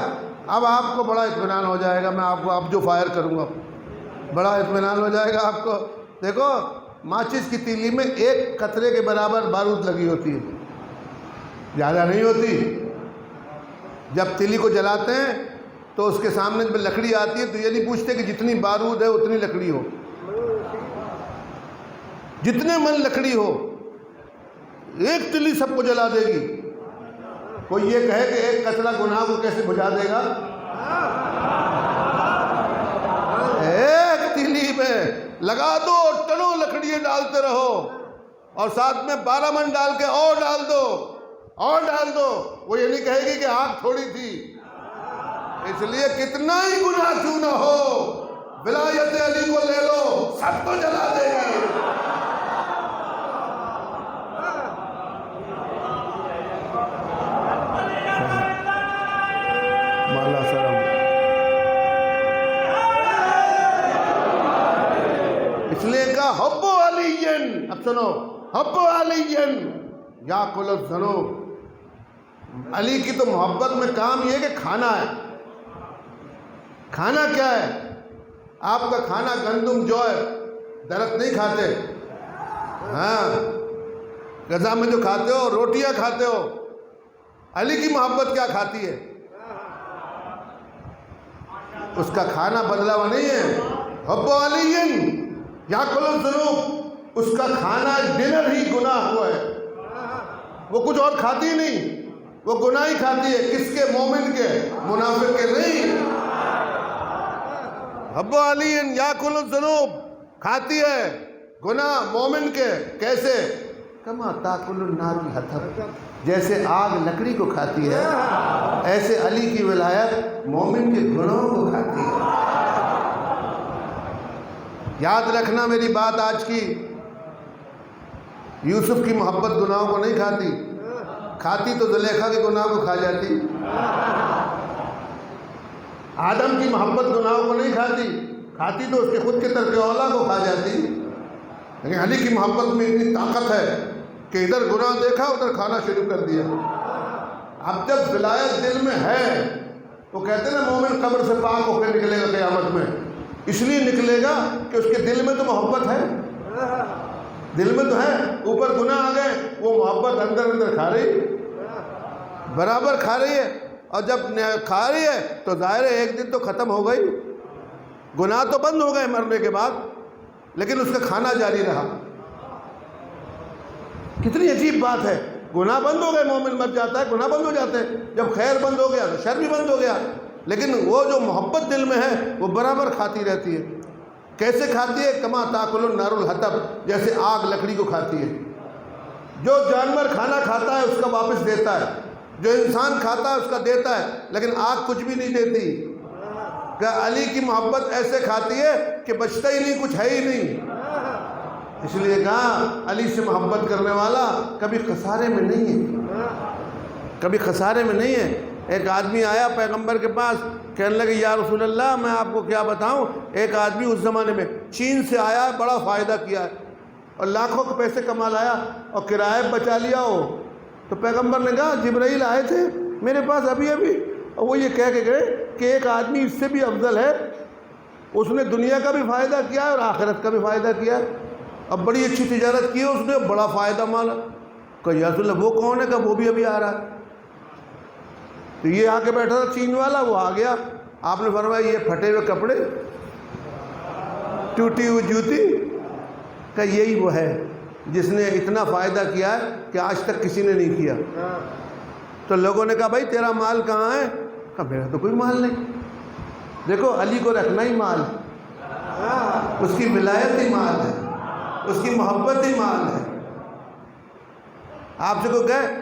اب آپ کو بڑا اطمینان ہو جائے گا، میں آپ کو اب جو فائر کروں گا بڑا اطمینان ہو جائے گا آپ کو۔ دیکھو ماچس کی تیلی میں ایک قطرے کے برابر بارود لگی ہوتی ہے، زیادہ نہیں ہوتی۔ جب تیلی کو جلاتے ہیں تو اس کے سامنے جب لکڑی آتی ہے تو یہ نہیں پوچھتے کہ جتنی بارود ہے اتنی لکڑی ہو، جتنے من لکڑی ہو ایک تیلی سب کو جلا دے گی۔ کوئی یہ کہے کہ ایک قطرہ گناہ کو کیسے بجھا دے گا؟ ایک تیلی میں لگا دو، ٹنوں لکڑیاں ڈالتے رہو اور ساتھ میں 12 من ڈال کے اور ڈال دو اور ڈال دو، وہ یہ نہیں کہے گی کہ آگ تھوڑی تھی۔ اس لیے کتنا ہی گناہ کیوں نہ ہو ولایت علی کو لے لو، سب کو جلا دے گی۔ اس لیے کہا حب علی، اب سنو، حب علی یاکل الذنوب، علی کی تو محبت میں کام یہ کہ کھانا ہے۔ کھانا کیا ہے؟ آپ کا کھانا گندم جو ہے، درخت نہیں کھاتے، ہاں غذا میں جو کھاتے ہو روٹیاں کھاتے ہو۔ علی کی محبت کیا کھاتی ہے؟ اس کا کھانا بدلا ہوا نہیں ہے۔ حب علی یاکل الذنوب، اس کا کھانا ڈنر ہی گناہ ہوا ہے، وہ کچھ اور کھاتی نہیں، وہ گناہ ہی کھاتی ہے۔ کس کے؟ مومن کے، منافق کے نہیں۔ حب علی یاکل الذنوب، کھاتی ہے گناہ مومن کے۔ کیسے؟ کما تاکل النار الحطب، جیسے آگ لکڑی کو کھاتی ہے ایسے علی کی ولایت مومن کے گناہوں کو کھاتی ہے۔ یاد رکھنا میری بات آج کی، یوسف کی محبت گناہوں کو نہیں کھاتی، کھاتی تو زلیخا کے گناہ کو کھا جاتی۔ آدم کی محبت گناہوں کو نہیں کھاتی، کھاتی تو اس کے خود کے ترک اولا کو کھا جاتی۔ لیکن علی کی محبت میں اتنی طاقت ہے کہ ادھر گناہ دیکھا ادھر کھانا شروع کر دیا۔ اب جب ولایت دل میں ہے تو کہتے ہیں نا مومن قبر سے پاک ہو کے نکلے گا قیامت میں، اس لیے نکلے گا کہ اس کے دل میں تو محبت ہے، دل میں تو ہے۔ اوپر گناہ آ گئے، وہ محبت اندر اندر کھا رہی، برابر کھا رہی ہے، اور جب کھا رہی ہے تو ظاہر ہے ایک دن تو ختم ہو گئی، گناہ تو بند ہو گئے مرنے کے بعد، لیکن اس کا کھانا جاری رہا۔ کتنی عجیب بات ہے، گناہ بند ہو گئے، مومن مر جاتا ہے، گناہ بند ہو جاتے ہیں، جب خیر بند ہو گیا تو شر بھی بند ہو گیا، لیکن وہ جو محبت دل میں ہے وہ برابر کھاتی رہتی ہے۔ کیسے کھاتی ہے؟ کما تاکل النار الحطب، جیسے آگ لکڑی کو کھاتی ہے۔ جو جانور کھانا کھاتا ہے اس کا واپس دیتا ہے، جو انسان کھاتا ہے اس کا دیتا ہے، لیکن آگ کچھ بھی نہیں دیتی۔ کہ علی کی محبت ایسے کھاتی ہے کہ بچتا ہی نہیں، کچھ ہے ہی نہیں۔ اس لیے کہا علی سے محبت کرنے والا کبھی خسارے میں نہیں ہے، کبھی خسارے میں نہیں ہے۔ ایک آدمی آیا پیغمبر کے پاس، کہنے لگے یا رسول اللہ میں آپ کو کیا بتاؤں، ایک آدمی اس زمانے میں چین سے آیا ہے، بڑا فائدہ کیا ہے اور لاکھوں کے پیسے کما لایا اور کرایہ بچا لیا ہو۔ تو پیغمبر نے کہا جبرائیل آئے تھے میرے پاس ابھی اور وہ یہ کہہ کے گئے کہ ایک آدمی اس سے بھی افضل ہے، اس نے دنیا کا بھی فائدہ کیا ہے اور آخرت کا بھی فائدہ کیا ہے، اب بڑی اچھی تجارت کی ہے اس نے، بڑا فائدہ مالا۔ کہ یا رسول اللہ وہ کون ہے؟ کہ وہ بھی ابھی آ رہا ہے۔ تو یہ آ کے بیٹھا تھا چین والا، وہ آ گیا، آپ نے فرمایا یہ پھٹے ہوئے کپڑے، ٹوٹی ہوئی جوتی، کہ یہی وہ ہے جس نے اتنا فائدہ کیا ہے کہ آج تک کسی نے نہیں کیا۔ تو لوگوں نے کہا بھائی تیرا مال کہاں ہے؟ کہا میرا تو کوئی مال نہیں۔ دیکھو علی کو رکھنا ہی مال، اس کی ولایت ہی مال ہے، اس کی محبت ہی مال ہے۔ آپ سے کو کہے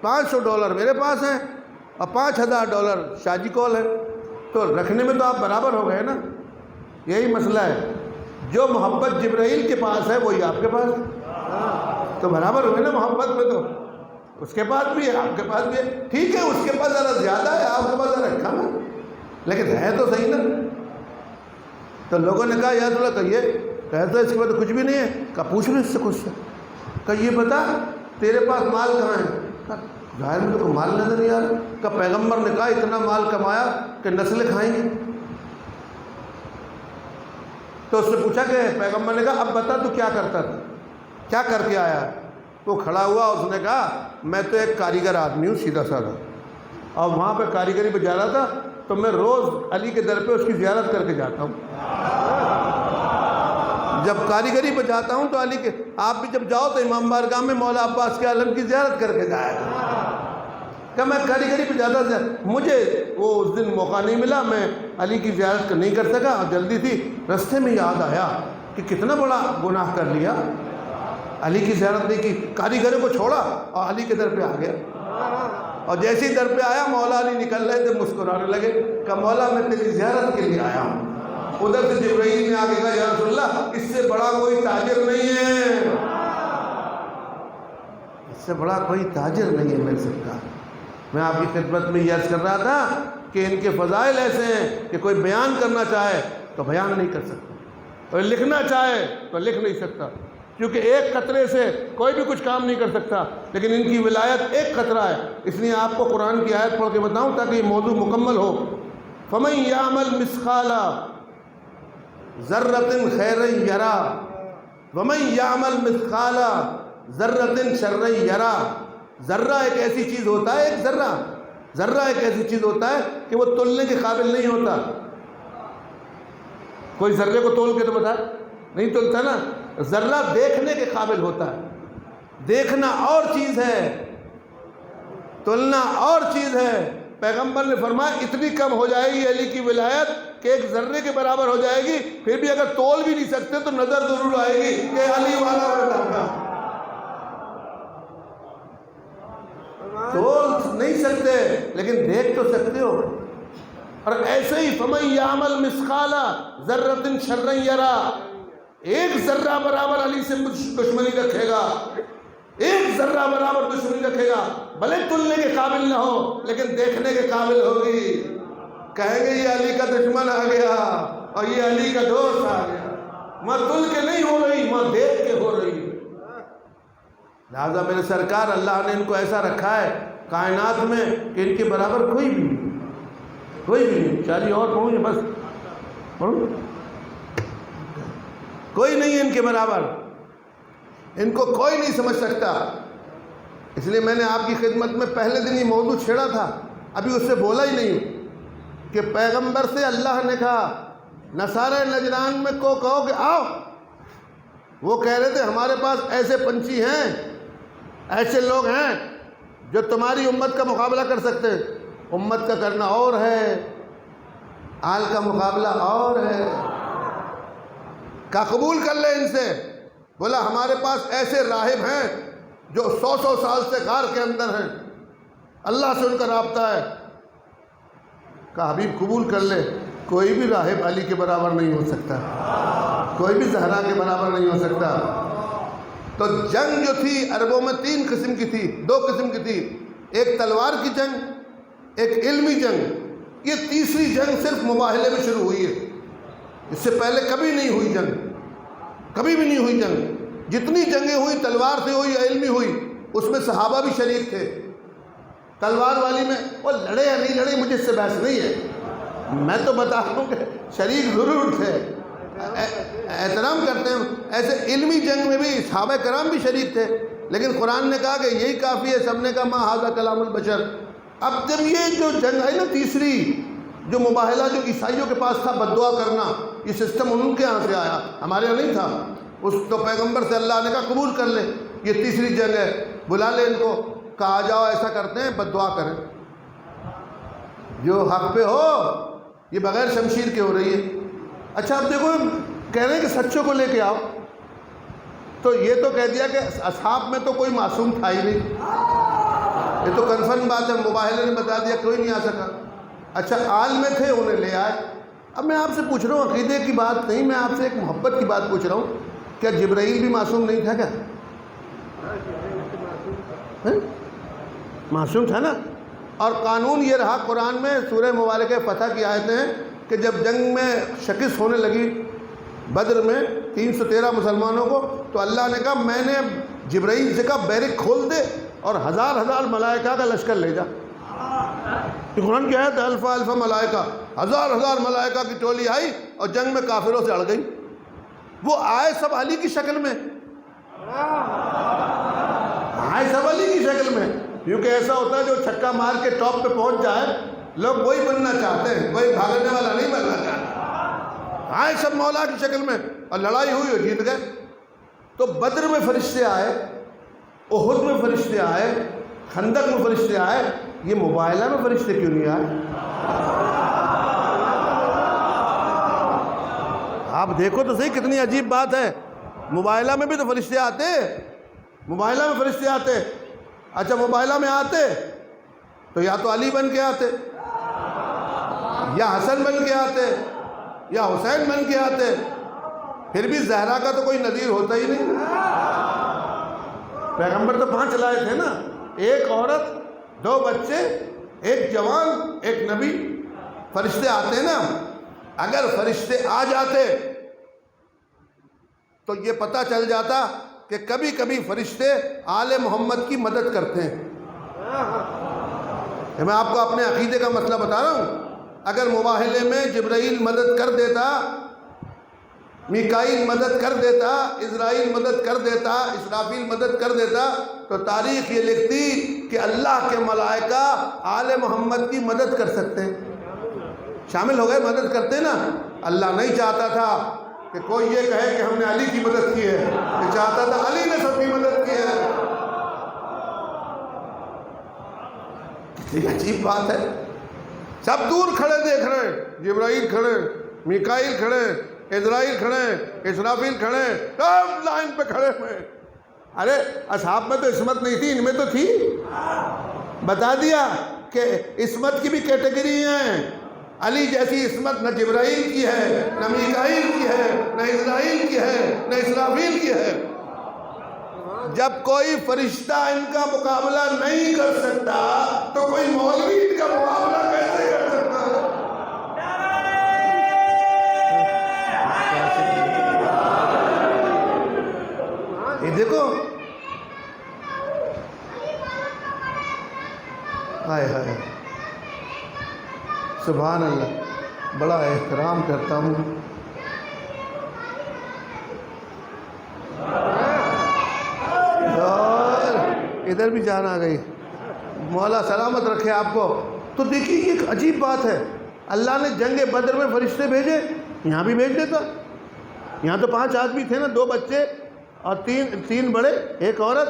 $500 میرے پاس ہیں اور $5000 شاہ جی کول ہے، تو رکھنے میں تو آپ برابر ہو گئے نا۔ یہی مسئلہ ہے، جو محبت جبرائیل کے پاس ہے وہی آپ کے پاس ہے، تو برابر ہوئے نا محبت میں۔ تو اس کے پاس بھی ہے، آپ کے پاس بھی ہے، ٹھیک ہے اس کے پاس ذرا زیادہ ہے، آپ کے پاس ذرا کم ہے، لیکن ہے تو صحیح نا۔ تو لوگوں نے کہا یا رسول اللہ کہیے، کہتا ہے اس کے بعد کچھ بھی نہیں ہے۔ کہا پوچھ لو اس سے کچھ سے، کہ یہ بتا تیرے پاس مال کہاں ہے؟ کہا ظاہر میں تو کوئی مال نظر نہیں آ رہا۔ کہا پیغمبر نے کہا اتنا مال کمایا کہ نسلیں کھائیں گے۔ تو اس سے پوچھا کہ پیغمبر نے کہا اب بتا تو کیا کرتا تھا، کیا کر کے آیا؟ وہ کھڑا ہوا، اس نے کہا میں تو ایک کاریگر آدمی ہوں سیدھا سادہ، اور وہاں پہ کاریگری پہ جا رہا تھا تو میں روز علی کے در پہ اس کی زیارت کر کے جاتا ہوں۔ جب کاریگری پہ جاتا ہوں تو علی کے، آپ بھی جب جاؤ تو امام بارگاہ میں مولا عباس کے عالم کی زیارت کر کے جایا کہ میں کاریگری پہ جاتا تھا، مجھے وہ اس دن موقع نہیں ملا، میں علی کی زیارت نہیں کر سکا اور جلدی تھی، رستے میں یاد آیا کہ کتنا بڑا گناہ کر لیا، علی کی زیارت نہیں کی، کاریگروں کو چھوڑا اور علی کے در پہ آ گیا۔ اور جیسے ہی در پہ آیا مولا علی نکل رہے تھے، مسکرانے لگے کہ مولا میں تیری زیارت کے لیے آیا ہوں۔ ادھر سے جبرائیل نے آگے کہا یا رسول اللہ اس سے بڑا کوئی تاجر نہیں ہے، اس سے بڑا کوئی تاجر نہیں ہے میرے سرکار۔ میں آپ کی خدمت میں یہ عرض کر رہا تھا کہ ان کے فضائل ایسے ہیں کہ کوئی بیان کرنا چاہے تو بیان نہیں کر سکتا، اور لکھنا چاہے تو لکھ نہیں سکتا، کیونکہ ایک قطرے سے کوئی بھی کچھ کام نہیں کر سکتا، لیکن ان کی ولایت ایک قطرہ ہے۔ اس لیے آپ کو قرآن کی آیت پڑھ کے بتاؤں تاکہ یہ موضوع مکمل ہو۔ فَمَن يَعْمَلْ مِثْقَالَ ذَرَّةٍ خَيْرًا يَرَهُ وَمَن يَعْمَلْ مِثْقَالَ ذَرَّةٍ شَرًّا يَرَهُ۔ ذرہ ایک ایسی چیز ہوتا ہے، ایک ذرہ ایک ایسی چیز ہوتا ہے کہ وہ تولنے کے قابل نہیں ہوتا۔ کوئی ذرے کو تول کے تو بتا نہیں تولتا نا، ذرہ دیکھنے کے قابل ہوتا ہے، دیکھنا اور چیز ہے، تولنا اور چیز ہے۔ پیغمبر نے فرمایا اتنی کم ہو جائے گی علی کی ولایت کہ ایک ذرے کے برابر ہو جائے گی، پھر بھی اگر تول بھی نہیں سکتے تو نظر ضرور آئے گی کہ علی والا ہوتا۔ تول نہیں سکتے لیکن دیکھ تو سکتے ہو۔ اور ایسے ہی فَمَن يَعْمَلْ مِثْقَالَ ذَرَّةٍ شَرًّا يَرَهُ، ایک ذرہ برابر علی سے دشمنی رکھے گا، ایک ذرہ برابر دشمنی رکھے گا، بھلے تلنے کے قابل نہ ہو لیکن دیکھنے کے قابل ہوگی، کہیں گے یہ علی کا دشمن آ گیا اور یہ علی کا دوست آ گیا، ماں تل کے نہیں ہو رہی، ماں دیکھ کے ہو رہی۔ لہذا میرے سرکار اللہ نے ان کو ایسا رکھا ہے کائنات میں کہ ان کے برابر کوئی بھی نہیں۔ چالیے اور پڑھوں بس پڑھوں، کوئی نہیں ہے ان کے برابر، ان کو کوئی نہیں سمجھ سکتا۔ اس لیے میں نے آپ کی خدمت میں پہلے دن یہ موضوع چھیڑا تھا، ابھی اس سے بولا ہی نہیں کہ پیغمبر سے اللہ نے کہا نصارہ نجران میں کو کہو کہ آؤ، وہ کہہ رہے تھے ہمارے پاس ایسے پنچھی ہیں، ایسے لوگ ہیں جو تمہاری امت کا مقابلہ کر سکتے ہیں۔ امت کا کرنا اور ہے، آل کا مقابلہ اور ہے۔ کہا قبول کر لے ان سے۔ بولا ہمارے پاس ایسے راہب ہیں جو 100 سال سے غار کے اندر ہیں، اللہ سے ان کا رابطہ ہے۔ کہا حبیب قبول کر لے، کوئی بھی راہب علی کے برابر نہیں ہو سکتا، کوئی بھی زہرا کے برابر نہیں ہو سکتا۔ تو جنگ جو تھی عربوں میں 3 قسم کی تھی، 2 قسم کی تھی، ایک تلوار کی جنگ، ایک علمی جنگ۔ یہ تیسری جنگ صرف مباہلے میں شروع ہوئی ہے، اس سے پہلے کبھی نہیں ہوئی جنگ، کبھی بھی نہیں ہوئی جنگ۔ جتنی جنگیں ہوئی تلوار سے ہوئی، علمی ہوئی، اس میں صحابہ بھی شریک تھے۔ تلوار والی میں وہ لڑے یا نہیں لڑے مجھے اس سے بحث نہیں ہے، میں تو بتا رہا ہوں کہ شریک ضرور تھے، احترام کرتے ہیں۔ ایسے علمی جنگ میں بھی صحابہ کرام بھی شریک تھے، لیکن قرآن نے کہا کہ یہی کافی ہے، سب نے کہا ما ھذا کلام البشر۔ اب جب یہ جو جنگ ہے نا تیسری، جو مباہلہ جو عیسائیوں کے پاس تھا بد دعا کرنا، یہ سسٹم ان کے یہاں سے آیا، ہمارے یہاں نہیں تھا۔ اس تو پیغمبر سے اللہ نے کہا قبول کر لے، یہ تیسری جنگ ہے، بلا لے ان کو، کہا جاؤ ایسا کرتے ہیں بد دعا کریں، جو حق پہ ہو، یہ بغیر شمشیر کے ہو رہی ہے۔ اچھا اب دیکھو کہہ رہے ہیں کہ سچوں کو لے کے آؤ، تو یہ تو کہہ دیا کہ اصحاب میں تو کوئی معصوم تھا ہی نہیں، یہ تو کنفرم بات ہے، مباہلے نے بتا دیا کوئی نہیں آ سکا۔ اچھا آل میں تھے انہیں لے آئے۔ اب میں آپ سے پوچھ رہا ہوں، عقیدے کی بات نہیں، میں آپ سے ایک محبت کی بات پوچھ رہا ہوں، کیا جبرائیل بھی معصوم نہیں تھا کیا؟ معصوم تھا نا۔ اور قانون یہ رہا قرآن میں، سورہ مبارکہ فتح کی آیتیں ہیں کہ جب جنگ میں شکست ہونے لگی بدر میں 313 مسلمانوں کو، تو اللہ نے کہا میں نے جبرائیل سے کہا بیرک کھول دے اور ہزار ملائکہ کا لشکر لے جا۔ یہ قرآن کی آیت ہے، الف الف ملائکہ، ہزار ملائکہ کی ٹولی آئی اور جنگ میں کافروں سے اڑ گئی۔ وہ آئے سب علی کی شکل میں، آئے سب علی کی شکل میں، کیونکہ ایسا ہوتا ہے جو چھکا مار کے ٹاپ پہ پہنچ جائے لوگ وہی بننا چاہتے ہیں، کوئی بھاگنے والا نہیں بننا چاہتا۔ آئے سب مولا کی شکل میں اور لڑائی ہوئی اور جیت گئے۔ تو بدر میں فرشتے آئے، احد میں فرشتے آئے، خندق میں فرشتے آئے، یہ مباہلہ میں فرشتے کیوں نہیں آئے؟ آپ دیکھو تو صحیح کتنی عجیب بات ہے، مباہلہ میں بھی تو فرشتے آتے، مباہلہ میں فرشتے آتے۔ اچھا مباہلہ میں آتے تو یا تو علی بن کے آتے، یا حسن بن کے آتے، یا حسین بن کے آتے، پھر بھی زہرا کا تو کوئی نظیر ہوتا ہی نہیں۔ پیغمبر تو 5 لائے تھے نا، ایک عورت، 2 بچے، ایک جوان، ایک نبی۔ فرشتے آتے ہیں نا، اگر فرشتے آ جاتے تو یہ پتہ چل جاتا کہ کبھی کبھی فرشتے آل محمد کی مدد کرتے ہیں۔ میں آپ کو اپنے عقیدے کا مسئلہ بتا رہا ہوں، اگر مباہلے میں جبرائیل مدد کر دیتا، میکائیل مدد کر دیتا، اسرائیل مدد کر دیتا، اسرافیل مدد کر دیتا، تو تاریخ یہ لکھتی کہ اللہ کے ملائکہ آل محمد کی مدد کر سکتے ہیں، شامل ہو گئے، مدد کرتے نا۔ اللہ نہیں چاہتا تھا کہ کوئی یہ کہے کہ ہم نے علی کی مدد کی ہے، یہ چاہتا تھا علی نے سب کی مدد کی ہے۔ کتنی عجیب بات ہے، سب دور کھڑے دیکھ رہے ہیں، جبرائیل کھڑے، میکائیل کھڑے، اسرائیل کھڑے، اسرافیل کھڑے، سب لائن پہ کھڑے ہوئے۔ ارے اصحاب میں تو عصمت نہیں تھی، ان میں تو تھی۔ بتا دیا کہ عصمت کی بھی کیٹیگری ہیں، علی جیسی عصمت نہ جبرائیل کی ہے، نہ میکائیل کی ہے، نہ اسرائیل کی ہے، نہ اسرافیل کی ہے۔ جب کوئی فرشتہ ان کا مقابلہ نہیں کر سکتا تو کوئی مولوی ان کا مقابلہ کیسے کر سکتا ہے؟ یہ دیکھو، ہائے ہائے، سبحان اللہ، بڑا احترام کرتا ہوں۔ اور ادھر بھی جان آ گئی، مولا سلامت رکھے آپ کو۔ تو دیکھیے یہ ایک عجیب بات ہے، اللہ نے جنگ بدر میں فرشتے بھیجے یہاں بھی بھیج دیتا. یہاں تو 5 آدمی تھے نا، 2 بچے اور 3 بڑے، 1 عورت.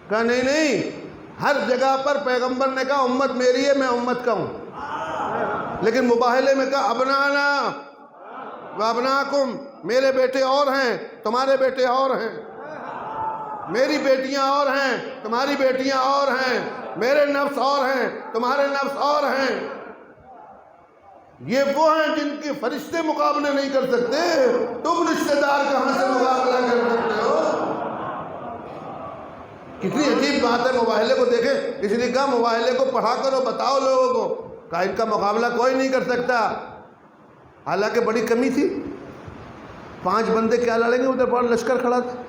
کہا نہیں، ہر جگہ پر پیغمبر نے کہا امت میری ہے، میں امت کا ہوں. لیکن مباہلے میں کہا ابنانا و ابناکم، میرے بیٹے اور ہیں، تمہارے بیٹے اور ہیں. میری بیٹیاں اور ہیں، تمہاری بیٹیاں اور ہیں. میرے نفس اور ہیں، تمہارے نفس اور ہیں. یہ وہ ہیں جن کے فرشتے مقابلے نہیں کر سکتے، تم رشتہ دار کہاں سے مقابلہ کر سکتے ہو؟ کتنی عجیب بات ہے. مباہلے کو دیکھیں، اس لیے کہا مباہلے کو پڑھا کرو، بتاؤ لوگوں کو. کہا ان کا مقابلہ کوئی نہیں کر سکتا. حالانکہ بڑی کمی تھی، 5 بندے کیا لڑیں گے؟ ادھر بڑا لشکر کھڑا تھا،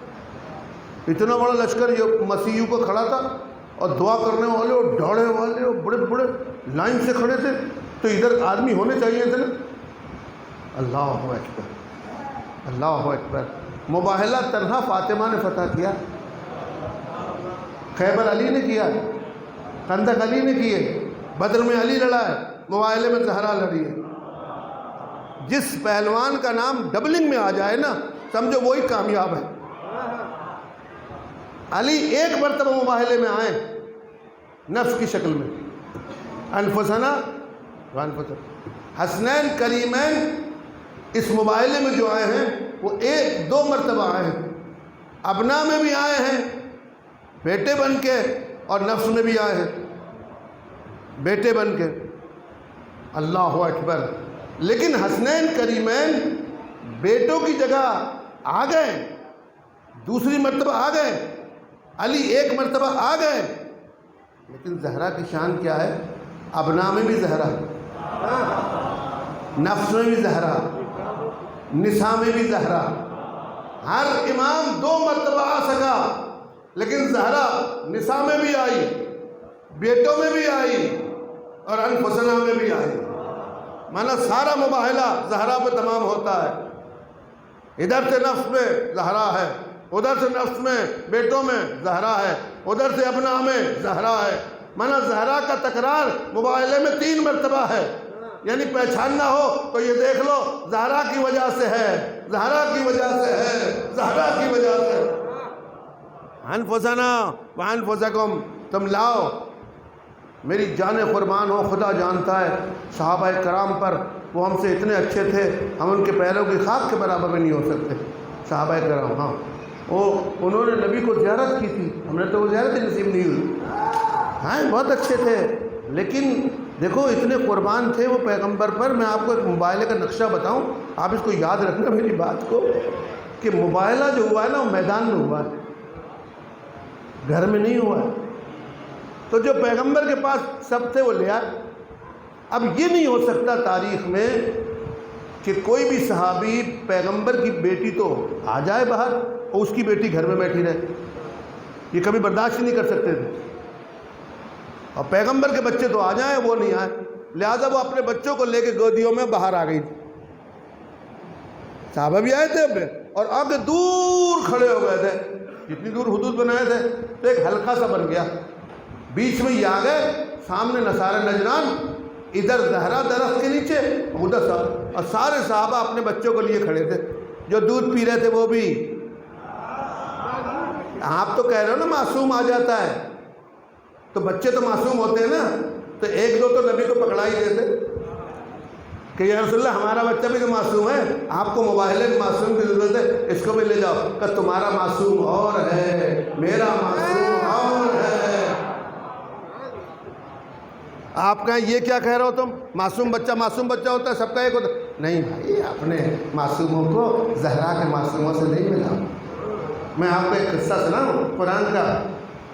اتنا بڑا لشکر یہ مسیحیوں کو کھڑا تھا، اور دعا کرنے والے اور ڈھاڑے والے اور بڑے بڑے لائن سے کھڑے تھے. تو ادھر آدمی ہونے چاہیے تھے نا. اللہ اکبر، اللہ اکبر. مباہلہ تنہا فاطمہ نے فتح کیا، خیبر علی نے کیا، خندق علی نے کیے، بدر میں علی لڑا ہے، مباہلے میں زہرا لڑی ہے. جس پہلوان کا نام ڈبلنگ میں آ جائے نا، سمجھو وہی کامیاب ہے. علی 1 مرتبہ مباہلے میں آئے نفس کی شکل میں، انفسنا وانفسکم. حسنین کریمین اس مباہلے میں جو آئے ہیں وہ 1-2 مرتبہ آئے ہیں. ابنا میں بھی آئے ہیں بیٹے بن کے، اور نفس میں بھی آئے ہیں بیٹے بن کے. اللہ اکبر. لیکن حسنین کریمین بیٹوں کی جگہ آ گئے، دوسری مرتبہ آ گئے. علی 1 مرتبہ آ گئے. لیکن زہرا کی شان کیا ہے؟ ابنا میں بھی زہرا، نفس میں بھی زہرا، نساء میں بھی زہرا. ہر امام 2 مرتبہ آ سکا، لیکن زہرا نساء میں بھی آئی، بیٹوں میں بھی آئی، اور انفسنا میں بھی آئی. مانا سارا مباہلہ زہرا پہ تمام ہوتا ہے. ادھر سے نفس میں زہرا ہے، ادھر سے نفس میں بیٹوں میں زہرا ہے، ادھر سے ابنا میں زہرا ہے. مانا زہرا کا تکرار مباہلے میں 3 مرتبہ ہے. یعنی پہچاننا ہو تو یہ دیکھ لو، زہرا کی وجہ سے ہے، زہرا کی وجہ سے ہے، زہرا کی وجہ سے. انفسنا وانفسکم، تم لاؤ. میری جان قربان ہو، خدا جانتا ہے صحابہ کرام پر وہ ہم سے اتنے اچھے تھے، ہم ان کے پیروں کی خاک کے برابر بھی نہیں ہو سکتے. صحابہ کرام، ہاں انہوں نے نبی کو زیارت کی تھی، ہم نے تو وہ زیارت ہی نصیب نہیں ہوئی. ہاں بہت اچھے تھے، لیکن دیکھو اتنے قربان تھے وہ پیغمبر پر. میں آپ کو ایک مباہلے کا نقشہ بتاؤں، آپ اس کو یاد رکھنا میری بات کو، کہ مباہلہ جو ہوا ہے نا وہ میدان میں ہوا ہے، گھر میں نہیں ہوا ہے. تو جو پیغمبر کے پاس سب تھے وہ لے آئے. اب یہ نہیں ہو سکتا تاریخ میں کہ کوئی بھی صحابی پیغمبر کی بیٹی تو آ جائے باہر اور اس کی بیٹی گھر میں بیٹھی رہے. یہ کبھی برداشت ہی نہیں کر سکتے تھے. اور پیغمبر کے بچے تو آ جائیں، وہ نہیں آئے. لہٰذا وہ اپنے بچوں کو لے کے گودیوں میں باہر آ گئی تھی. صحابہ بھی آئے تھے اور آگے دور کھڑے ہو گئے تھے. جتنی دور حدود بنائے تھے تو ایک حلقہ سا بن گیا، بیچ میں یہ آ گئے. سامنے نصارہ نجران، ادھر زہرا درخت کے نیچے، ادھر اور سارے صحابہ اپنے بچوں کو لیے کھڑے تھے. جو دودھ پی رہے تھے وہ بھی. آپ تو کہہ رہے ہو نا معصوم آ جاتا ہے، تو بچے تو معصوم ہوتے ہیں نا. تو 1-2 تو نبی کو پکڑا ہی دیتے کہ یا رسول اللہ ہمارا بچہ بھی تو معصوم ہے، آپ کو مباہلے کے معصوم کی ضرورت ہے، اس کو بھی لے جاؤ. کہ تمہارا معصوم اور ہے، میرا معصوم اور ہے. آپ کہیں یہ کیا کہہ رہے ہو تم؟ معصوم بچہ ہوتا ہے، سب کا ایک ہوتا ہے. نہیں بھائی، اپنے معصوموں کو زہرا کے معصوموں سے نہیں ملا. میں آپ کو ایک قصہ سناؤں قرآن کا.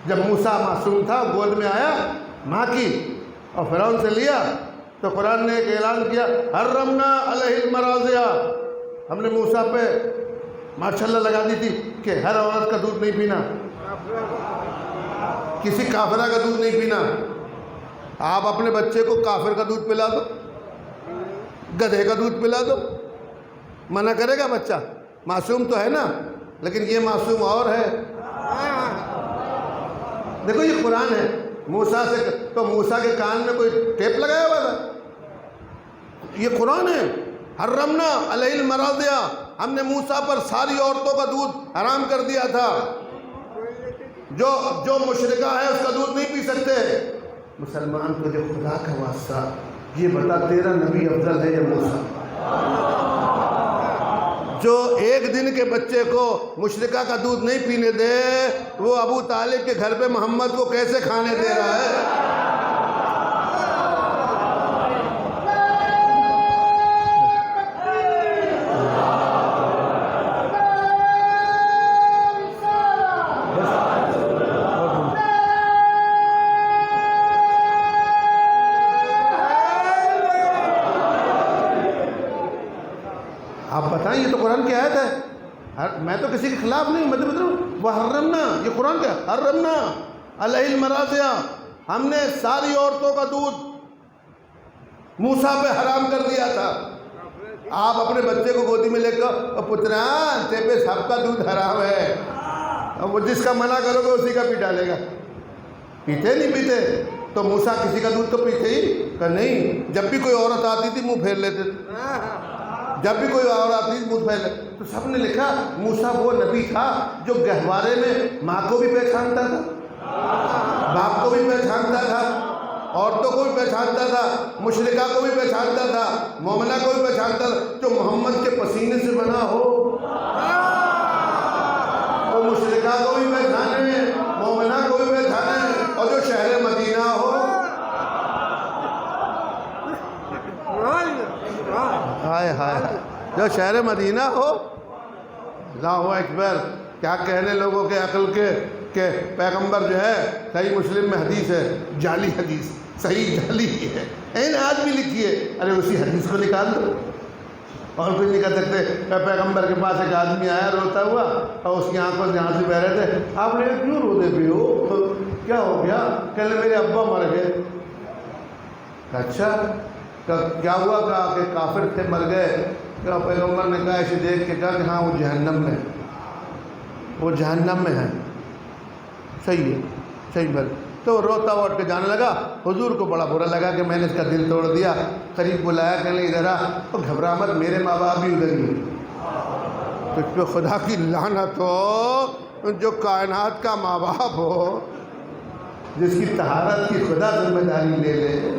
جب موسیٰ معصوم تھا، گود میں آیا ماں کی اور فرعون سے لیا، تو قرآن نے ایک اعلان کیا، حرمنا علیہ المراضع. ہم نے موسیٰ پہ ماشاءاللہ لگا دی تھی کہ ہر عورت کا دودھ نہیں پینا، کسی کافرہ کا دودھ نہیں پینا. آپ اپنے بچے کو کافر کا دودھ پلا دو، گدھے کا دودھ پلا دو، منع کرے گا بچہ؟ معصوم تو ہے نا، لیکن یہ معصوم اور ہے. دیکھو یہ قرآن ہے. موسیٰ سے تو موسیٰ کے کان میں کوئی ٹیپ لگایا ہوا تھا؟ یہ قرآن ہے. حرمنا علیہ المراضع، ہم نے موسیٰ پر ساری عورتوں کا دودھ حرام کر دیا تھا، جو مشرکہ ہے اس کا دودھ نہیں پی سکتے۔ مسلمان تجھے خدا کا واسطہ یہ بتا، تیرا نبی افضل ہے یا موسیٰ؟ جو ایک دن کے بچے کو مشرکہ کا دودھ نہیں پینے دے، وہ ابو طالب کے گھر پہ محمد کو کیسے کھانے دے رہا ہے؟ آپ بتائیں، یہ تو قرآن کی آیت ہے، میں تو کسی کے خلاف نہیں، میں تو بتا رہا ہوں وحرمنا، یہ قرآن کیا ہے؟ حرمنا علیہ المراضع، ہم نے ساری عورتوں کا دودھ موسیٰ پہ حرام کر دیا تھا۔ آپ اپنے بچے کو گودی میں لے کر پتران تے پہ سب کا دودھ حرام ہے، اب وہ جس کا منع کرو گے اسی کا پی ڈالے گا۔ پیتے نہیں پیتے تو موسیٰ کسی کا دودھ تو پیتے ہی کہ نہیں، جب بھی کوئی عورت آتی تھی منہ پھیر لیتے تھے، جب بھی کوئی عورت آتی تھی منہ پھیر لیتے، تو سب نے لکھا موسیٰ وہ نبی تھا جو گہوارے میں ماں کو بھی پہچانتا تھا، باپ کو بھی پہچانتا تھا، عورتوں کو بھی پہچانتا تھا، مشرکہ کو بھی پہچانتا تھا، مومنہ کو بھی پہچانتا تھا۔ جو محمد کے پسینے سے بنا ہو وہ مشرکہ کو بھی پہچانے، مومنہ کو بھی پہچانے، اور جو شہر مدینہ ہو، ہائے ہائے، جو شہر مدینہ ہو، اللہ اکبر، کیا کہنے لوگوں کے عقل کے کہ پیغمبر جو ہے، صحیح مسلم میں حدیث ہے، جعلی حدیث، صحیح جعلی ہے، آج بھی لکھی ہے، ارے اسی حدیث کو نکال دو، اور کچھ نہیں کر سکتے۔ پیغمبر کے پاس ایک آدمی آیا روتا ہوا، اور اس کی آنکھوں سے آنسو بہ رہے تھے، آپ نے کہا کیوں روتے پہ ہو، کیا ہو گیا؟ کہنے میرے ابا مر گئے۔ اچھا کیا ہوا؟ کہا کہ کافر تھے، مر گئے۔ کہ پیغمبر نے کہا اسے دیکھ کے کہا کہ ہاں وہ جہنم میں، وہ جہنم میں ہے۔ صحیح ہے، صحیح بات۔ تو روتا ہوا اٹھ کے جانے لگا، حضور کو بڑا برا لگا کہ میں نے اس کا دل توڑ دیا، قریب بلایا کہ نہیں ادھر آ، اور گھبرا مت، میرے ماں باپ بھی ادھر ہی، تو اس پہ خدا کی لعنت ہو، جو کائنات کا ماں باپ ہو، جس کی طہارت کی خدا ذمہ داری لے لے،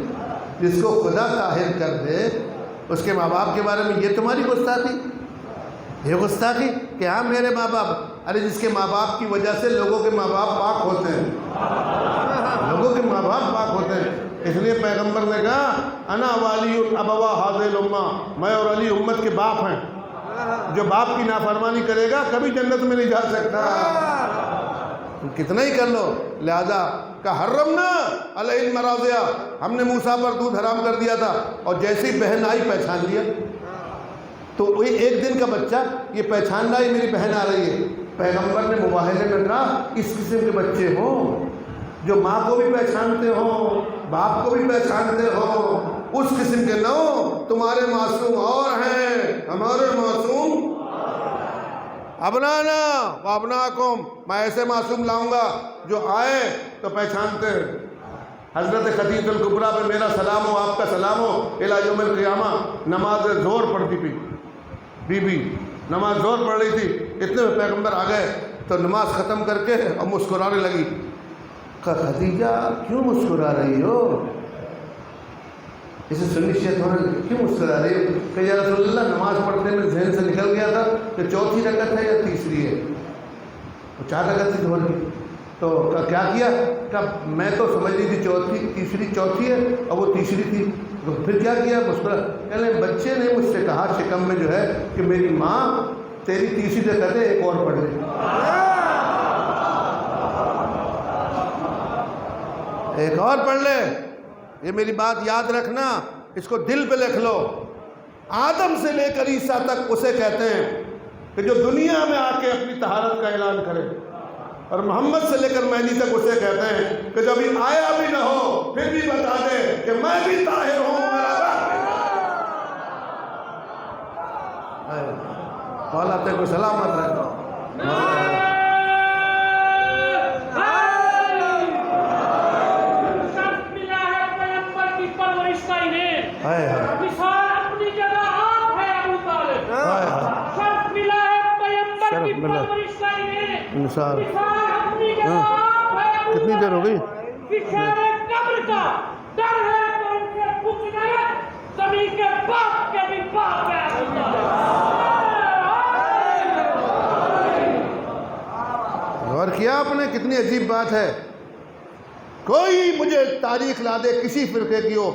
جس کو خدا طاہر کر دے، اس کے ماں باپ کے بارے میں یہ تمہاری گستاخی، یہ گستاخی کہ ہاں میرے ماں باپ، ارے جس کے ماں باپ کی وجہ سے لوگوں کے ماں باپ پاک ہوتے ہیں، لوگوں کے ماں باپ پاک ہوتے ہیں۔ اس لیے پیغمبر نے کہا انا والی ابوا هذه الامہ، میں اور علی امت کے باپ ہیں، جو باپ کی نافرمانی کرے گا کبھی جنت میں نہیں جا سکتا، کتنا ہی کر لو۔ لہذا کہ حرمنا علیہ المراضع، ہم نے موسیٰ پر دودھ حرام کر دیا تھا، اور جیسی بہن آئی پہچان لیا۔ تو وہی ایک دن کا بچہ یہ پہچان رہا ہے میری بہن آ رہی ہے۔ پیغمبر نے مباہلے میں کہا اس قسم کے بچے ہوں جو ماں کو بھی پہچانتے ہوں، باپ کو بھی پہچانتے ہوں، اس قسم کے نہ ہو، تمہارے معصوم اور ہیں، ہمارے معصوم ابنانا و ابناکم، میں ایسے معصوم لاؤں گا جو آئے تو پہچانتے ہیں۔ حضرت خدیجہ الکبریٰ پہ میرا سلام ہو، آپ کا سلام ہو، الی یوم القیامہ نماز ظہر پڑھتی تھی، بی بی نماز ظہر پڑھ رہی تھی، اتنے میں پیغمبر آ گئے تو نماز ختم کر کے اور مسکرانے لگی۔ کہا خدیجہ کیوں مسکرا رہی ہو؟ اسے سنی شیعت ہونے لگی، کیوں مسکرا رہی ہو؟ کہ یا رسول اللہ نماز پڑھتے میں ذہن سے نکل گیا تھا کہ چوتھی رکعت ہے یا تیسری ہے، وہ 4 رکعت تھی ظہر کی، تو کیا کیا؟ کہ میں تو سمجھ رہی تھی چوتھی، تیسری چوتھی ہے اور وہ تیسری تھی، تو پھر کیا کیا؟ مسکرا۔ کہنے بچے نے مجھ سے کہا شکم میں جو ہے کہ میری ماں تیری تیسری رکعت ہے، ایک اور پڑھ لے، ایک اور پڑھ لے۔ یہ میری بات یاد رکھنا، اس کو دل پہ لکھ لو۔ آدم سے لے کر عیسیٰ تک اسے کہتے ہیں کہ جو دنیا میں آ کے اپنی طہارت کا اعلان کرے، اور محمد سے لے کر مہدی تک اسے کہتے ہیں کہ جو ابھی آیا بھی نہ ہو پھر بھی بتا دے کہ میں بھی طاہر ہوں، مولا تے کو سلامت رکھو۔ مثال اپنی جگہ آپ ہے، نثار کتنی دیر ہو گئی؟ غور کیا آپ نے؟ کتنی عجیب بات ہے. کوئی مجھے تاریخ لا دے کسی فرقے کی ہو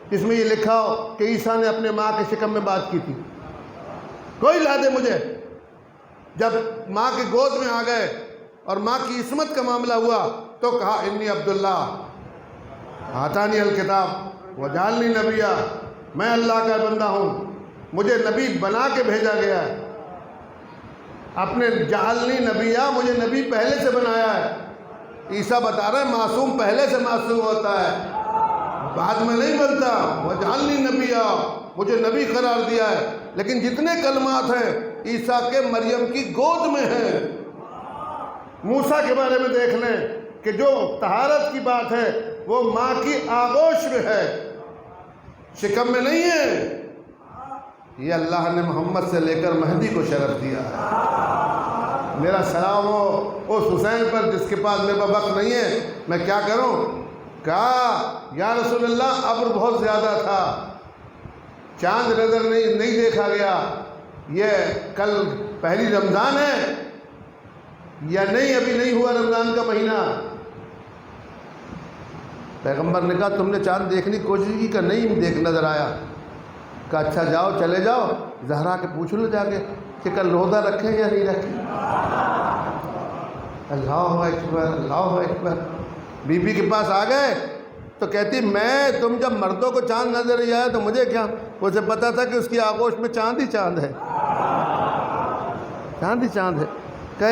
جس میں یہ لکھا ہو کہ عیسیٰ نے اپنے ماں کے شکم میں بات کی تھی. کوئی لا دے مجھے. جب ماں کے گود میں آ گئے اور ماں کی عصمت کا معاملہ ہوا تو کہا انی عبداللہ آتانی الکتاب وجعلنی نبیا، میں اللہ کا بندہ ہوں، مجھے نبی بنا کے بھیجا گیا ہے. اپنے جعلنی نبیا، مجھے نبی پہلے سے بنایا ہے. عیسیٰ بتا رہا ہے معصوم پہلے سے معصوم ہوتا ہے، بعد میں نہیں بنتا. وجعلنی نبیا، مجھے نبی قرار دیا ہے. لیکن جتنے کلمات ہیں عیسیٰ کے مریم کی گود میں ہیں. موسیٰ کے بارے میں دیکھ لیں کہ جو طہارت کی بات ہے وہ ماں کی آغوش میں ہے، شکم میں نہیں ہے. یہ اللہ نے محمد سے لے کر مہدی کو شرف دیا ہے. میرا سلام ہو اس حسین پر جس کے پاس میرے وقت نہیں ہے. میں کیا کروں؟ کہا یا رسول اللہ ابر بہت زیادہ تھا، چاند نظر نہیں دیکھا گیا. یہ کل پہلی رمضان ہے یا نہیں؟ ابھی نہیں ہوا رمضان کا مہینہ. پیغمبر نے کہا تم نے چاند دیکھنے کی کوشش کی کہ نہیں دیکھ نظر آیا؟ کہا اچھا جاؤ چلے جاؤ زہرا کے پوچھ لو جا کے کہ کل روزہ رکھیں یا نہیں رکھیں. اللہ اکبر اللہ اکبر. بی بی کے پاس آ گئے تو کہتی میں تم جب مردوں کو چاند نظر نہیں آیا تو مجھے کیا؟ اسے پتا تھا کہ اس کی آغوش میں چاند ہی چاند ہے، چاند ہی چاند ہے. کہ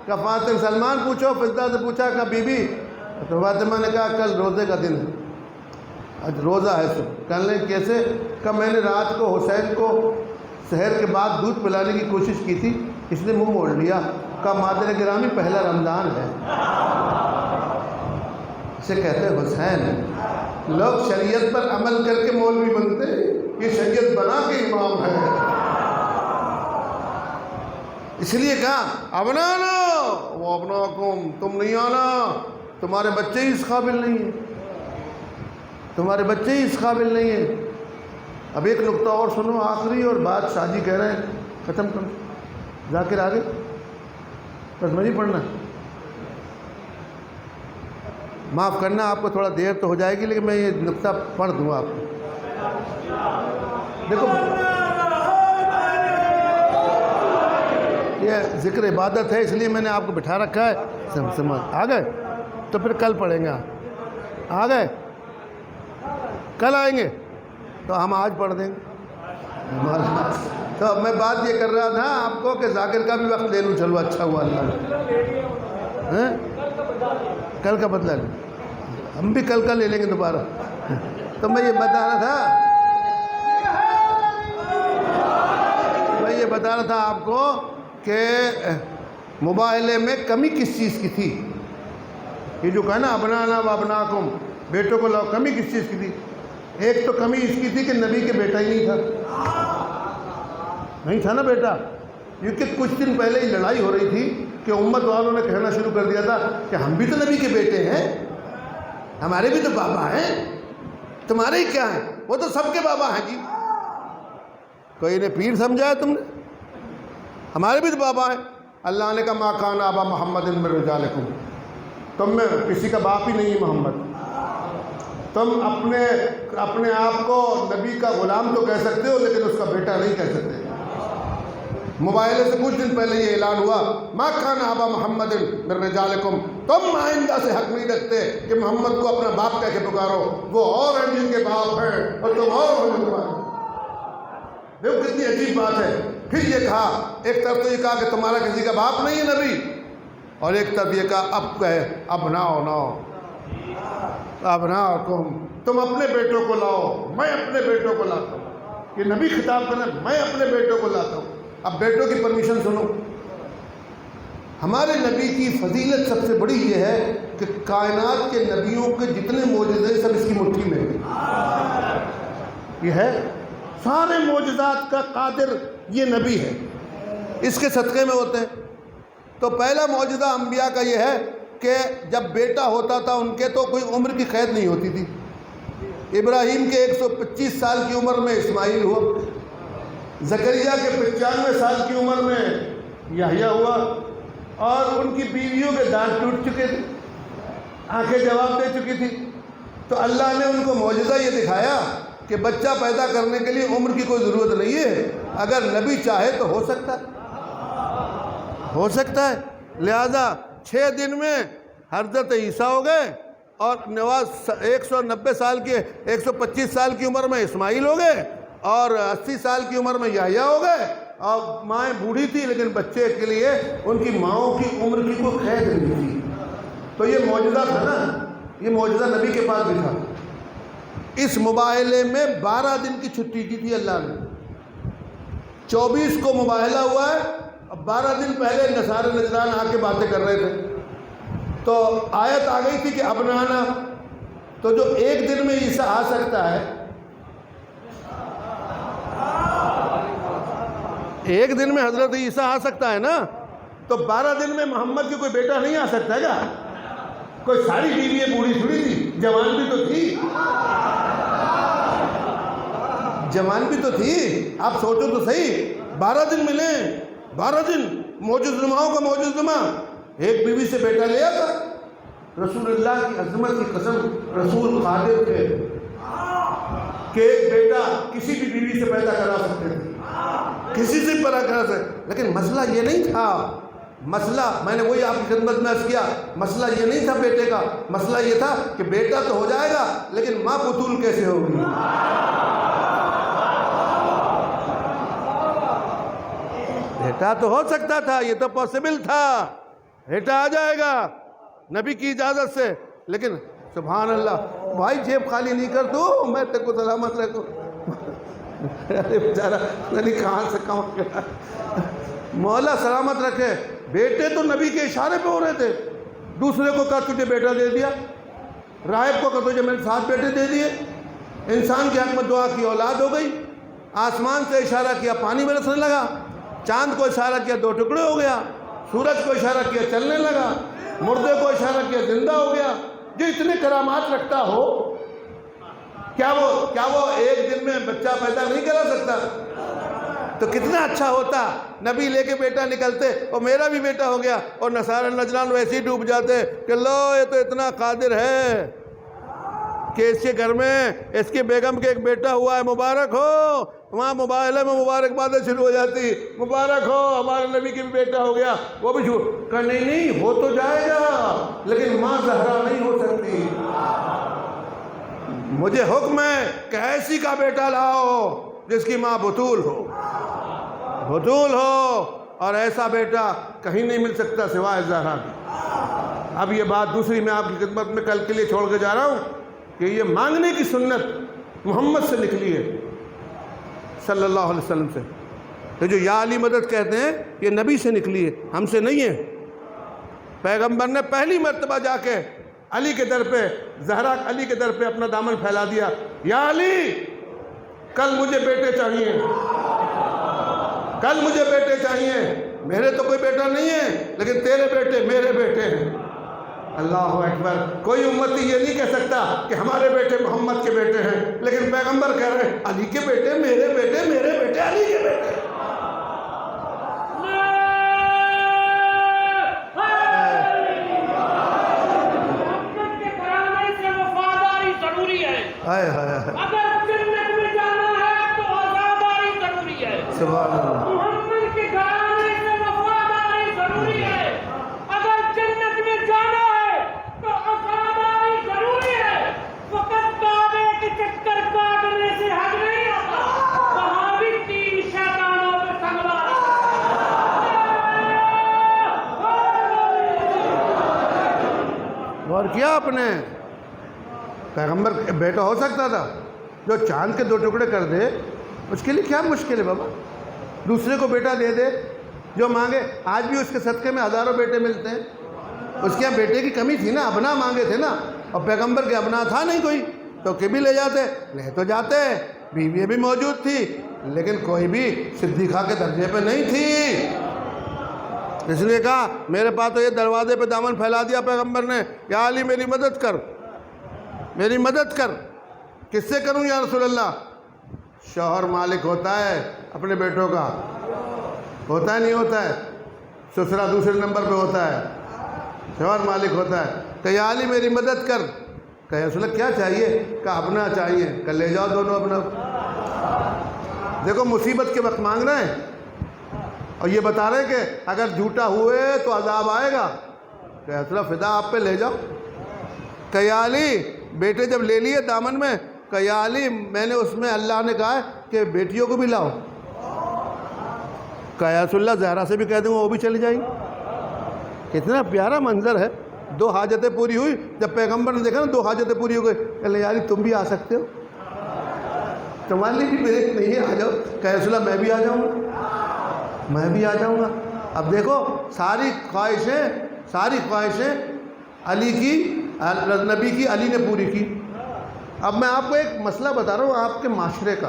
فاطمہ سلمان پوچھو، فضلہ سے پوچھا کہ بی بی، تو فاطمہ نے کہا کل روزے کا دن ہے، آج روزہ ہے سب. کہنے کیسے؟ کہ میں نے رات کو حسین کو سحر کے بعد دودھ پلانے کی کوشش کی تھی، اس نے منہ موڑ لیا. کہ مادر گرامی پہلا رمضان ہے. اسے کہتے ہیں حسین. لوگ شریعت پر عمل کر کے مولوی بنتے، یہ شریعت بنا کے امام ہے. اس لیے کہا ابنانا وہ ابناکم، تم نہیں آنا، تمہارے بچے ہی اس قابل نہیں ہیں، تمہارے بچے ہی اس قابل نہیں ہیں. اب ایک نقطہ اور سنو آخری، اور بات شاہ جی کہہ رہے ہیں ختم کر. ذاکر آگے بس میں نہیں پڑھنا. معاف کرنا آپ کو تھوڑا دیر تو ہو جائے گی لیکن میں یہ نقطہ پڑھ دوں آپ کو. دیکھو یہ ذکر عبادت ہے اس لیے میں نے آپ کو بٹھا رکھا ہے. سمجھ آ گئے تو پھر کل پڑھیں گے. آ گئے کل آئیں گے تو ہم آج پڑھ دیں گے. تو اب میں بات یہ کر رہا تھا آپ کو کہ ذاکر کا بھی وقت لے لوں. چلو اچھا ہوا اللہ نے کل کا بدلہ لیں. ہم بھی کل کا لے لیں گے دوبارہ. تو میں یہ بتا رہا تھا آپ کو کہ مباہلے میں کمی کس چیز کی تھی؟ یہ جو کہا نا ابنانا و ابناکم، بیٹوں کو لاؤ، کمی کس چیز کی تھی؟ ایک تو کمی اس کی تھی کہ نبی کے بیٹا ہی نہیں تھا نا بیٹا. کیونکہ کچھ دن پہلے ہی لڑائی ہو رہی تھی کہ امت والوں نے کہنا شروع کر دیا تھا کہ ہم بھی تو نبی کے بیٹے ہیں، ہمارے بھی تو بابا ہیں، تمہارے ہی کیا ہیں؟ وہ تو سب کے بابا ہیں جی. کوئی نے پیر سمجھا ہے تم نے؟ ہمارے بھی تو بابا ہیں. اللہ نے کہا ما کان ابا محمد من رجالکم، تم میں کسی کا باپ ہی نہیں ہے محمد. تم اپنے آپ کو نبی کا غلام تو کہہ سکتے ہو لیکن اس کا بیٹا نہیں کہہ سکتے. موبائل سے کچھ دن پہلے یہ اعلان ہوا ما کان ابا محمد من رجالکم، تم آئندہ سے حق نہیں رکھتے کہ محمد کو اپنا باپ کہہ کے پکارو. وہ اور ہیں جن کے باپ ہیں اور تم اور ہو جن کے باپ. دیکھو کتنی عجیب بات ہے. پھر یہ کہا ایک طرف تو یہ کہا کہ تمہارا کسی کا باپ نہیں ہے نبی، اور ایک طرف یہ کہا اب کہے ابناؤکم، تم اپنے بیٹوں کو لاؤ، میں اپنے بیٹوں کو لاتا ہوں. یہ نبی خطاب کرنا، میں اپنے بیٹوں کو لاتا ہوں. اب بیٹوں کی پرمیشن سنو. ہمارے نبی کی فضیلت سب سے بڑی یہ ہے کہ کائنات کے نبیوں کے جتنے معجزے سب اس کی مٹھی میں یہ ہے. سارے معجزات کا قادر یہ نبی ہے، اس کے صدقے میں ہوتے ہیں. تو پہلا معجزہ انبیاء کا یہ ہے کہ جب بیٹا ہوتا تھا ان کے تو کوئی عمر کی قید نہیں ہوتی تھی۔ ابراہیم کے 125 سال کی عمر میں اسماعیل ہوا، زکریا کے 95 سال کی عمر میں یحییٰ ہوا، اور ان کی بیویوں کے دانت ٹوٹ چکے تھے، آنکھیں جواب دے چکی تھی۔ تو اللہ نے ان کو معجزہ یہ دکھایا کہ بچہ پیدا کرنے کے لیے عمر کی کوئی ضرورت نہیں ہے، اگر نبی چاہے تو ہو سکتا ہے۔ لہذا 6 دن میں حضرت عیسیٰ ہو گئے، اور 190 سال کے 125 سال کی عمر میں اسماعیل ہو گئے، اور 80 سال کی عمر میں یحییٰ ہو گئے، اور مائیں بوڑھی تھی لیکن بچے کے لیے ان کی ماؤں کی عمر کی کوئی قید نہیں تھی۔ تو یہ معجزہ تھا نا، یہ معجزہ نبی کے پاس بھی تھا۔ اس مباہلے میں 12 دن کی چھٹی کی تھی اللہ نے۔ 24 کو مباہلہ ہوا ہے، اب 12 دن پہلے نصارہ نجران آ کے باتیں کر رہے تھے، تو آیت آ گئی تھی کہ اب نہ آنا۔ تو جو 1 دن میں عیسیٰ آ سکتا ہے، 1 دن میں حضرت عیسیٰ آ سکتا ہے نا، تو 12 دن میں محمد کی کوئی بیٹا نہیں آ سکتا ہے کیا؟ کوئی ساری بیویاں بوڑھی تھوڑی تھی، جوان بھی تو تھی، جوان بھی تو تھی۔ آپ سوچو تو صحیح، 12 دن ملیں، 12 دن معجز نماؤں کا معجز نما، ایک بیوی سے بیٹا لیا تھا۔ رسول اللہ کی عظمت کی قسم، رسول قادر تھے کہ ایک بیٹا کسی بھی بیوی سے پیدا کرا سکتے تھے، کسی سے پیدا کرا سکتے، لیکن مسئلہ یہ نہیں تھا۔ مسئلہ میں نے وہی آپ کی خدمت میں عرض کیا، مسئلہ یہ نہیں تھا بیٹے کا، مسئلہ یہ تھا کہ بیٹا تو ہو جائے گا لیکن ماں بطول کیسے ہوگی؟ بیٹا تو ہو سکتا تھا، یہ تو پاسبل تھا، بیٹا آ جائے گا نبی کی اجازت سے، لیکن سبحان اللہ، بھائی جیب خالی نہیں کر دو، میں تیرے کو سلامت رکھوں۔ ارے بیچارہ نہیں کہاں سے کہاں گیا، مولا سلامت رکھے۔ بیٹے تو نبی کے اشارے پہ ہو رہے تھے، دوسرے کو کہا تجھے بیٹا دے دیا، راہب کو کہا تجھے میں نے 7 بیٹے دے دیے، انسان کے حق میں دعا کی اولاد ہو گئی، آسمان سے اشارہ کیا پانی برسنے لگا، چاند کو اشارہ کیا 2 ٹکڑے ہو گیا، سورج کو اشارہ کیا چلنے لگا، مردے کو اشارہ کیا زندہ ہو گیا۔ جو اتنے کرامات رکھتا ہو، کیا وہ 1 دن میں بچہ پیدا نہیں کرا سکتا؟ تو کتنا اچھا ہوتا نبی لے کے بیٹا نکلتے، اور میرا بھی بیٹا ہو گیا، اور نصارى نجران ویسے ہی ڈوب جاتے کہ لو یہ تو اتنا قادر ہے کہ اس کے گھر میں اس کی بیگم کے ایک بیٹا ہوا ہے، مبارک ہو۔ وہاں مباہلے میں مبارکبادیں شروع ہو جاتی، مبارک ہو ہمارے نبی کے بھی بیٹا ہو گیا، وہ بھی شروع کہا نہیں ہو تو جائے گا لیکن ماں زہرا نہیں ہو سکتی، مجھے حکم ہے کہ ایسی کا بیٹا لاؤ جس کی ماں بطول ہو، بطول ہو، اور ایسا بیٹا کہیں نہیں مل سکتا سوائے زہرا کی۔ اب یہ بات دوسری میں آپ کی خدمت میں کل کے لیے چھوڑ کے جا رہا ہوں کہ یہ مانگنے کی سنت محمد سے نکلی ہے صلی اللہ علیہ وسلم سے۔ تو جو یا علی مدد کہتے ہیں یہ نبی سے نکلی ہے، ہم سے نہیں ہے۔ پیغمبر نے پہلی مرتبہ جا کے علی کے در پہ، زہرا علی کے در پہ اپنا دامن پھیلا دیا، یا علی کل مجھے بیٹے چاہیے، کل مجھے بیٹے چاہیے، میرے تو کوئی بیٹا نہیں ہے لیکن تیرے بیٹے میرے بیٹے ہیں۔ اللہ اکبر۔ کوئی امتی یہ نہیں کہہ سکتا کہ ہمارے بیٹے محمد کے بیٹے ہیں، لیکن پیغمبر کہہ رہے ہیں علی کے بیٹے میرے بیٹے، میرے بیٹے علی کے بیٹے۔ ہائے ہائے اگر جنت میں جانا ہے تو وفاداری ضروری ہے، سبحان اللہ۔ محمد کے گھرانے سے وفاداری ضروری ہے، اگر جنت میں جانا ہے تو وفاداری ضروری ہے۔ فقط کعبے کے چکر کاٹنے سے حج نہیں آتا، وہاں بھی 3 شیطانوں پہ سنگوا۔ اور کیا آپ نے پیغمبر بیٹا ہو سکتا تھا؟ جو چاند کے 2 ٹکڑے کر دے اس کے لیے کیا مشکل ہے بابا؟ دوسرے کو بیٹا دے دے جو مانگے۔ آج بھی اس کے صدقے میں ہزاروں بیٹے ملتے ہیں۔ اس کے یہاں بیٹے کی کمی تھی نا، ابنا مانگے تھے نا، اور پیغمبر کے ابنا تھا نہیں کوئی تو کہ بھی لے جاتے، لے تو جاتے، بیوی بھی موجود تھی لیکن کوئی بھی صدیقہ کے درجے پہ نہیں تھی۔ اس لیے کہا میرے پاس تو یہ دروازے پہ دامن پھیلا دیا پیغمبر نے، یا علی میری مدد کر، میری مدد کر۔ کس سے کروں یا رسول اللہ؟ شوہر مالک ہوتا ہے اپنے بیٹوں کا، ہوتا ہے نہیں ہوتا ہے؟ سسرا دوسرے نمبر پہ ہوتا ہے، شوہر مالک ہوتا ہے۔ کہ یا علی میری مدد کر۔ کہ یا رسول اللہ کیا چاہیے؟ کہ اپنا چاہیے۔ کہ لے جاؤ دونوں اپنا۔ دیکھو مصیبت کے وقت مانگ رہے ہیں اور یہ بتا رہے ہیں کہ اگر جھوٹا ہوئے تو عذاب آئے گا۔ کہ یا رسول اللہ فدا آپ پہ لے جاؤ۔ کہ یا علی بیٹے جب لے لیے دامن میں، کہ یا علی میں نے اس میں اللہ نے کہا ہے کہ بیٹیوں کو بھی لاؤ۔ کہ یا رسول اللہ زہرا سے بھی کہہ دوں گا وہ بھی چلی جائیں گی۔ کتنا پیارا منظر ہے، دو حاجتیں پوری ہوئی۔ جب پیغمبر نے دیکھا نا دو حاجتیں پوری ہو گئی، کہ یا علی تم بھی آ سکتے ہو، تمہارے لیے بھی بریک نہیں ہے، آ جاؤ۔ کہ یا رسول اللہ میں بھی آ جاؤں گا، میں بھی آ جاؤں گا۔ اب دیکھو ساری خواہشیں علی کی، نبی کی علی نے پوری کی۔ اب میں آپ کو ایک مسئلہ بتا رہا ہوں آپ کے معاشرے کا۔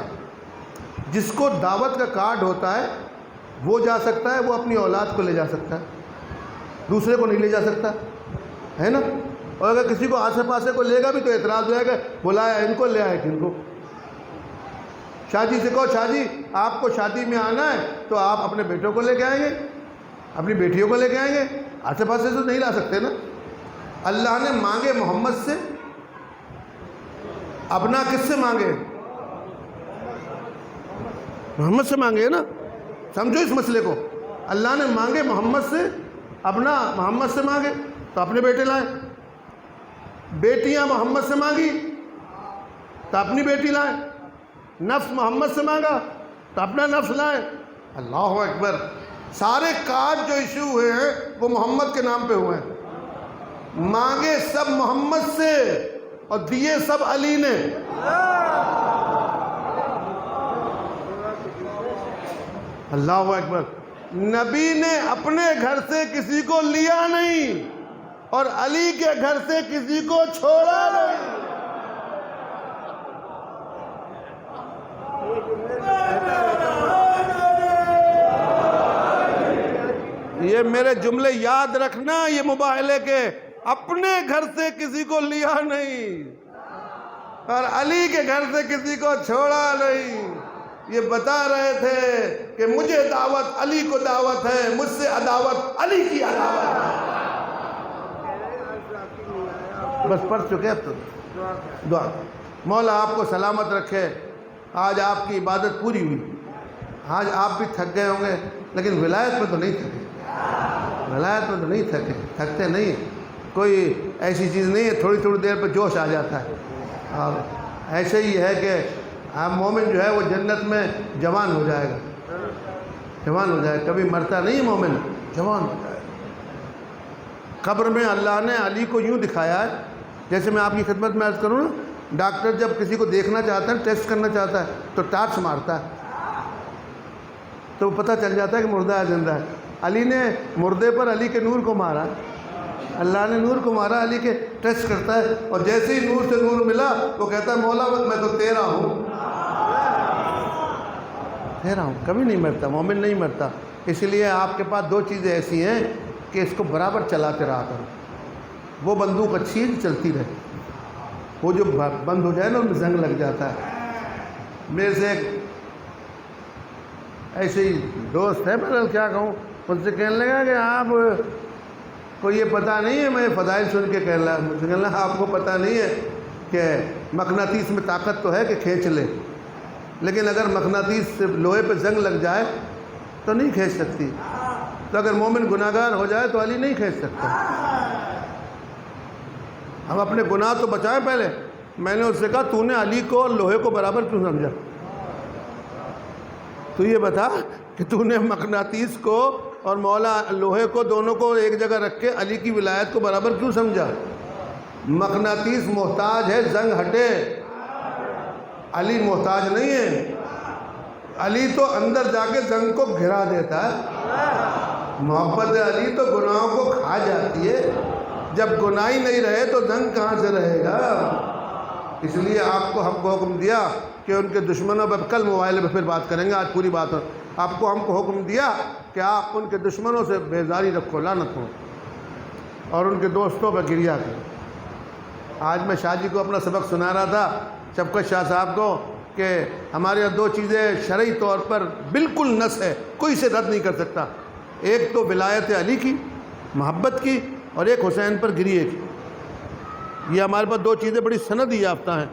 جس کو دعوت کا کارڈ ہوتا ہے وہ جا سکتا ہے، وہ اپنی اولاد کو لے جا سکتا ہے، دوسرے کو نہیں لے جا سکتا ہے نا۔ اور اگر کسی کو آسے پاسے کو لے گا بھی تو اعتراض ہوئے گا، بلایا ان کو لے آئے کن کو۔ شاہ جی سے کہو شاہ جی آپ کو شادی میں آنا ہے تو آپ اپنے بیٹوں کو لے کے آئیں گے، اپنی بیٹیوں کو لے کے آئیں گے، آسے پاسے سے نہیں لا سکتے نا۔ اللہ نے مانگے محمد سے، اپنا کس سے مانگے؟ محمد سے مانگے نا۔ سمجھو اس مسئلے کو، اللہ نے مانگے محمد سے، اپنا محمد سے مانگے تو اپنے بیٹے لائیں۔ بیٹیاں محمد سے مانگی تو اپنی بیٹی لائیں۔ نفس محمد سے مانگا تو اپنا نفس لائیں۔ اللہ اکبر۔ سارے کارڈ جو ایشو ہوئے ہیں وہ محمد کے نام پہ ہوئے ہیں۔ مانگے سب محمد سے اور دیے سب علی نے۔ اللہ اکبر۔ نبی نے اپنے گھر سے کسی کو لیا نہیں اور علی کے گھر سے کسی کو چھوڑا نہیں۔ یہ میرے جملے یاد رکھنا، یہ مباہلے کے، اپنے گھر سے کسی کو لیا نہیں اور علی کے گھر سے کسی کو چھوڑا نہیں۔ یہ بتا رہے تھے کہ مجھے دعوت علی کو دعوت ہے، مجھ سے عداوت علی کی عداوت ہے۔ بس پڑھ چکے اب تو دعا۔ مولا آپ کو سلامت رکھے۔ آج آپ کی عبادت پوری ہوئی، آج آپ بھی تھک گئے ہوں گے لیکن ولایت میں تو نہیں تھکے، ولایت میں تو نہیں تھکے، تھکتے نہیں۔ کوئی ایسی چیز نہیں ہے تھوڑی تھوڑی دیر پہ جوش آ جاتا ہے۔ اور ایسے ہی ہے کہ مومن جو ہے وہ جنت میں جوان ہو جائے گا، جوان ہو جائے گا، کبھی مرتا نہیں مومن، جوان ہو جائے گا۔ قبر میں اللہ نے علی کو یوں دکھایا ہے، جیسے میں آپ کی خدمت میں عرض کروں نا، ڈاکٹر جب کسی کو دیکھنا چاہتا ہے، ٹیسٹ کرنا چاہتا ہے تو ٹارچ مارتا ہے تو پتہ چل جاتا ہے کہ مردہ ہے زندہ ہے۔ علی نے مردے پر علی کے نور کو مارا، اللہ نے نور کو مارا، علی کے ٹچ کرتا ہے اور جیسے ہی نور سے نور ملا وہ کہتا ہے مولا میں تو تیرا ہوں، تیرا ہوں۔ کبھی نہیں مرتا، مومن نہیں مرتا۔ اس لیے آپ کے پاس دو چیزیں ایسی ہیں کہ اس کو برابر چلاتے رہا کرو۔ وہ بندوق اچھی ہے جو چلتی رہے، وہ جو بند ہو جائے نا ان میں زنگ لگ جاتا ہے۔ میرے سے ایک ایسے ہی دوست ہے، میں کیا کہوں، ان سے کہنے لگا کہ آپ کو یہ پتہ نہیں ہے، میں فضائل سن کے کہہ رہا، مجھ سے کہنے لگا آپ کو پتہ نہیں ہے کہ مقناطیس میں طاقت تو ہے کہ کھینچ لے، لیکن اگر مقناطیس سے لوہے پہ زنگ لگ جائے تو نہیں کھینچ سکتی۔ تو اگر مومن گناہگار ہو جائے تو علی نہیں کھینچ سکتا۔ ہم اپنے گناہ تو بچائیں پہلے۔ میں نے اس سے کہا تو نے علی کو اور لوہے کو برابر کیوں سمجھا؟ تو یہ بتا کہ تو نے مقناطیس کو اور مولا لوہے کو دونوں کو ایک جگہ رکھ کے علی کی ولایت کو برابر کیوں سمجھا؟ مقناطیس محتاج ہے زنگ ہٹے، علی محتاج نہیں ہے۔ علی تو اندر جا کے زنگ کو گھرا دیتا ہے۔ محبت علی تو گناہوں کو کھا جاتی ہے، جب گناہ ہی نہیں رہے تو زنگ کہاں سے رہے گا؟ اس لیے آپ کو ہم کو حکم دیا کہ ان کے دشمنوں پر کل موبائل پہ پھر بات کریں گے، آج پوری بات ہو آپ کو ہم کو حکم دیا کہ آپ ان کے دشمنوں سے بیزاری رکھو، لعنت ہو، اور ان کے دوستوں پہ گریہ کرو۔ آج میں شاہ جی کو اپنا سبق سنا رہا تھا، شفقت شاہ صاحب کو، کہ ہمارے یہاں دو چیزیں شرعی طور پر بالکل نص ہے، کوئی اسے رد نہیں کر سکتا۔ ایک تو ولایت علی کی، محبت کی، اور ایک حسین پر گریے کی۔ یہ ہمارے پاس دو چیزیں بڑی سند یافتہ ہیں۔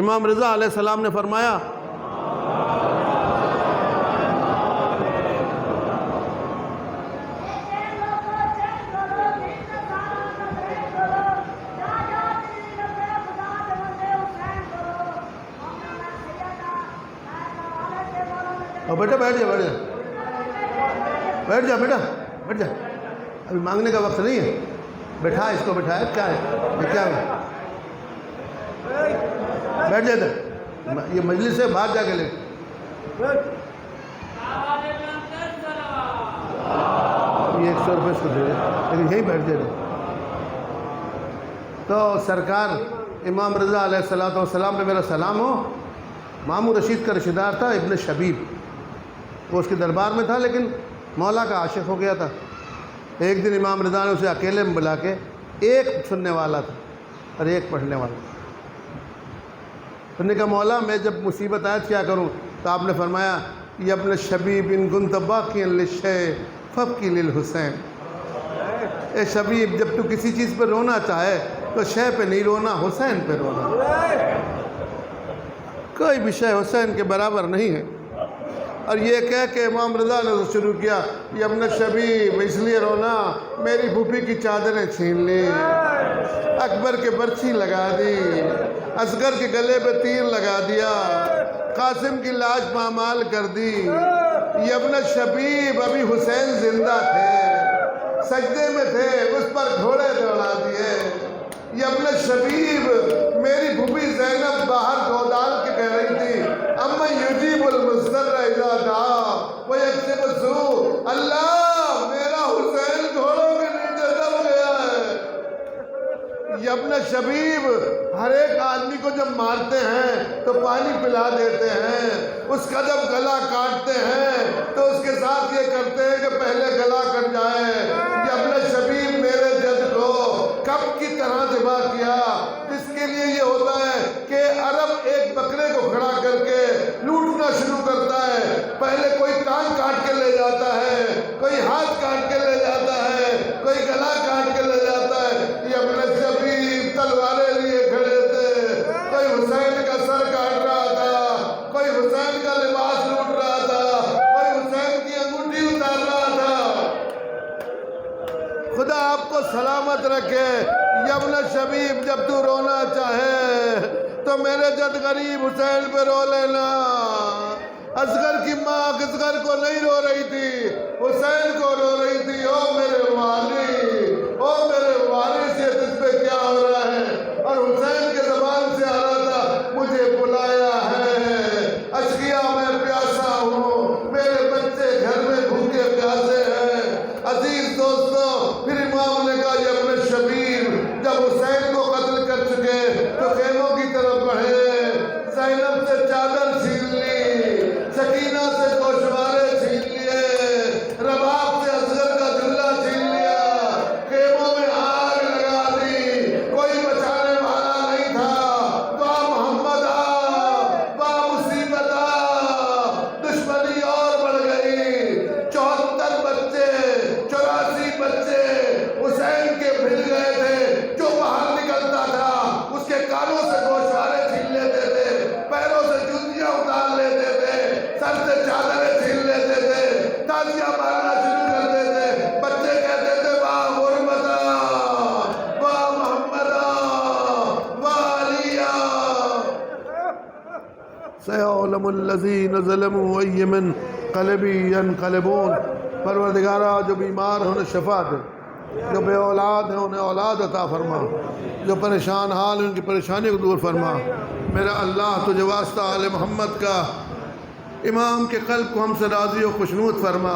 امام رضا علیہ السلام نے فرمایا بیٹا بیٹھ جا بیٹھ جا بیٹھ جا بیٹا بیٹھ جا، ابھی مانگنے کا وقت نہیں ہے، بیٹھا اس کو، بٹھایا کیا ہے یہ، کیا ہے، بیٹھ جا ادھر، یہ مجلس ہے، باہر جا کے لے، یہ 100 روپے اس کو دے دے، لیکن یہیں بیٹھ جائے۔ تو سرکار امام رضا علیہ السلام پہ میرا سلام ہو۔ مامون رشید کا رشتہ دار تھا ابن شبیب، وہ اس کے دربار میں تھا لیکن مولا کا عاشق ہو گیا تھا۔ ایک دن امام رضا نے اسے اکیلے میں بلا کے، ایک سننے والا تھا اور ایک پڑھنے والا۔ انہوں نے کہا مولا میں جب مصیبت آئے کیا کروں؟ تو آپ نے فرمایا یا ابن شبیب ان كنت باقیا للشیء فابکی للحسین۔ اے شبیب جب تو کسی چیز پہ رونا چاہے تو شے پہ نہیں رونا، حسین پہ رونا۔ کوئی بھی شے حسین کے برابر نہیں ہے۔ اور یہ کہہ کے امام رضا نے شروع کیا یہ ابن شبیب اس لیے رونا میری پھوپھی کی چادریں چھین لی، اکبر کے برچھی لگا دی، اصغر کے گلے پہ تیر لگا دیا، قاسم کی لاش پامال کر دی۔ یہ ابن شبیب ابھی حسین زندہ تھے، سجدے میں تھے، اس پر گھوڑے دوڑا دیے۔ یہ ابن شبیب میری پھوپھی زینب باہر دو ڈال کے کہہ رہی تھی اما یجیب المضطر اذا دعا ویکشف السوء، اللہ میرا حسین گھوڑوں کے نیچے دب گیا ہے۔ یہ ابن شبیب ہر ایک آدمی کو جب مارتے ہیں تو پانی پلا دیتے ہیں، اس کا جب گلا کاٹتے ہیں تو اس کے ساتھ یہ کرتے ہیں کہ پہلے گلا کٹ جائے۔ یہ ابن شبیب میرے جد کو کب کی طرح ذبح کیا، جس کے لیے یہ ہوتا ہے کہ عرب ایک بکرے کو کھڑا کر کے لوٹنا شروع کرتا ہے، پہلے کوئی ٹانگ کاٹ کے لے جاتا ہے، کوئی ہاتھ کاٹ کے لے جاتا ہے، کوئی گلا کاٹ کے لے جاتا ہے۔ یہ ابن شبیب تلواریں لیے کھڑے تھے، کوئی حسین کا سر کاٹ رہا تھا، کوئی حسین کا لباس لوٹ رہا تھا، کوئی حسین کی انگوٹھی اتار رہا تھا۔ خدا آپ کو سلامت رکھے۔ یہ ابن شبیب جب تو رونا چاہے تو میرے جد غریب حسین پہ رو لینا۔ اصغر کی ماں اصغر کو نہیں رو رہی تھی، حسین کو رو رہی تھی، او میرے والی، او میرے وارث یہ تجھ پہ کیا ہو رہا ہے؟ اور حسین کے زبان سے آ رہا تھا مجھے بلایا ہے، اشقیا میں پیاسا ہوں، میرے بچے گھر میں بھوکے پیاسے ہیں۔ عزیز دوستو پھر امام نے کہا یہ ابن شبیب جب حسین کو قتل کر چکے تو خیموں کی طرف بڑھے، زینب سے چادر چھین لی، سکینہ سے گوشوارے چھین لیے، رباب سے اصغر کا جھلا چھین لیا، خیموں میں آگ لگا دی، کوئی بچانے والا نہیں تھا۔ واہ محمد واہ مصیبت، دشمنی اور بڑھ گئی۔ 74 بچے 84 بچے حسین کے بھل گئے تھے، جو باہر نکلتا تھا اس کے کانوں سے گوشوارے چھین لیتے تھے، پیروں سے جوتیاں اتار لیتے تھے، سر سے چادریں چھین لیتے تھے، تالیاں مارنا شروع کر دیتے۔ بچے کہتے تھے واہ غربتا، واہ محمدا، واہ علیہ، سیعلم الذین ظلموا ای منقلب ینقلبون۔ پروردگارہ جو بیمار ہیں انہیں شفا دے، جو بے اولاد ہیں انہیں اولاد عطا فرما، جو پریشان حال ہیں ان کی پریشانی کو دور فرما۔ میرا اللہ تجھے واسطہ آل محمد کا، امام کے قلب کو ہم سے راضی و خوشنود فرما۔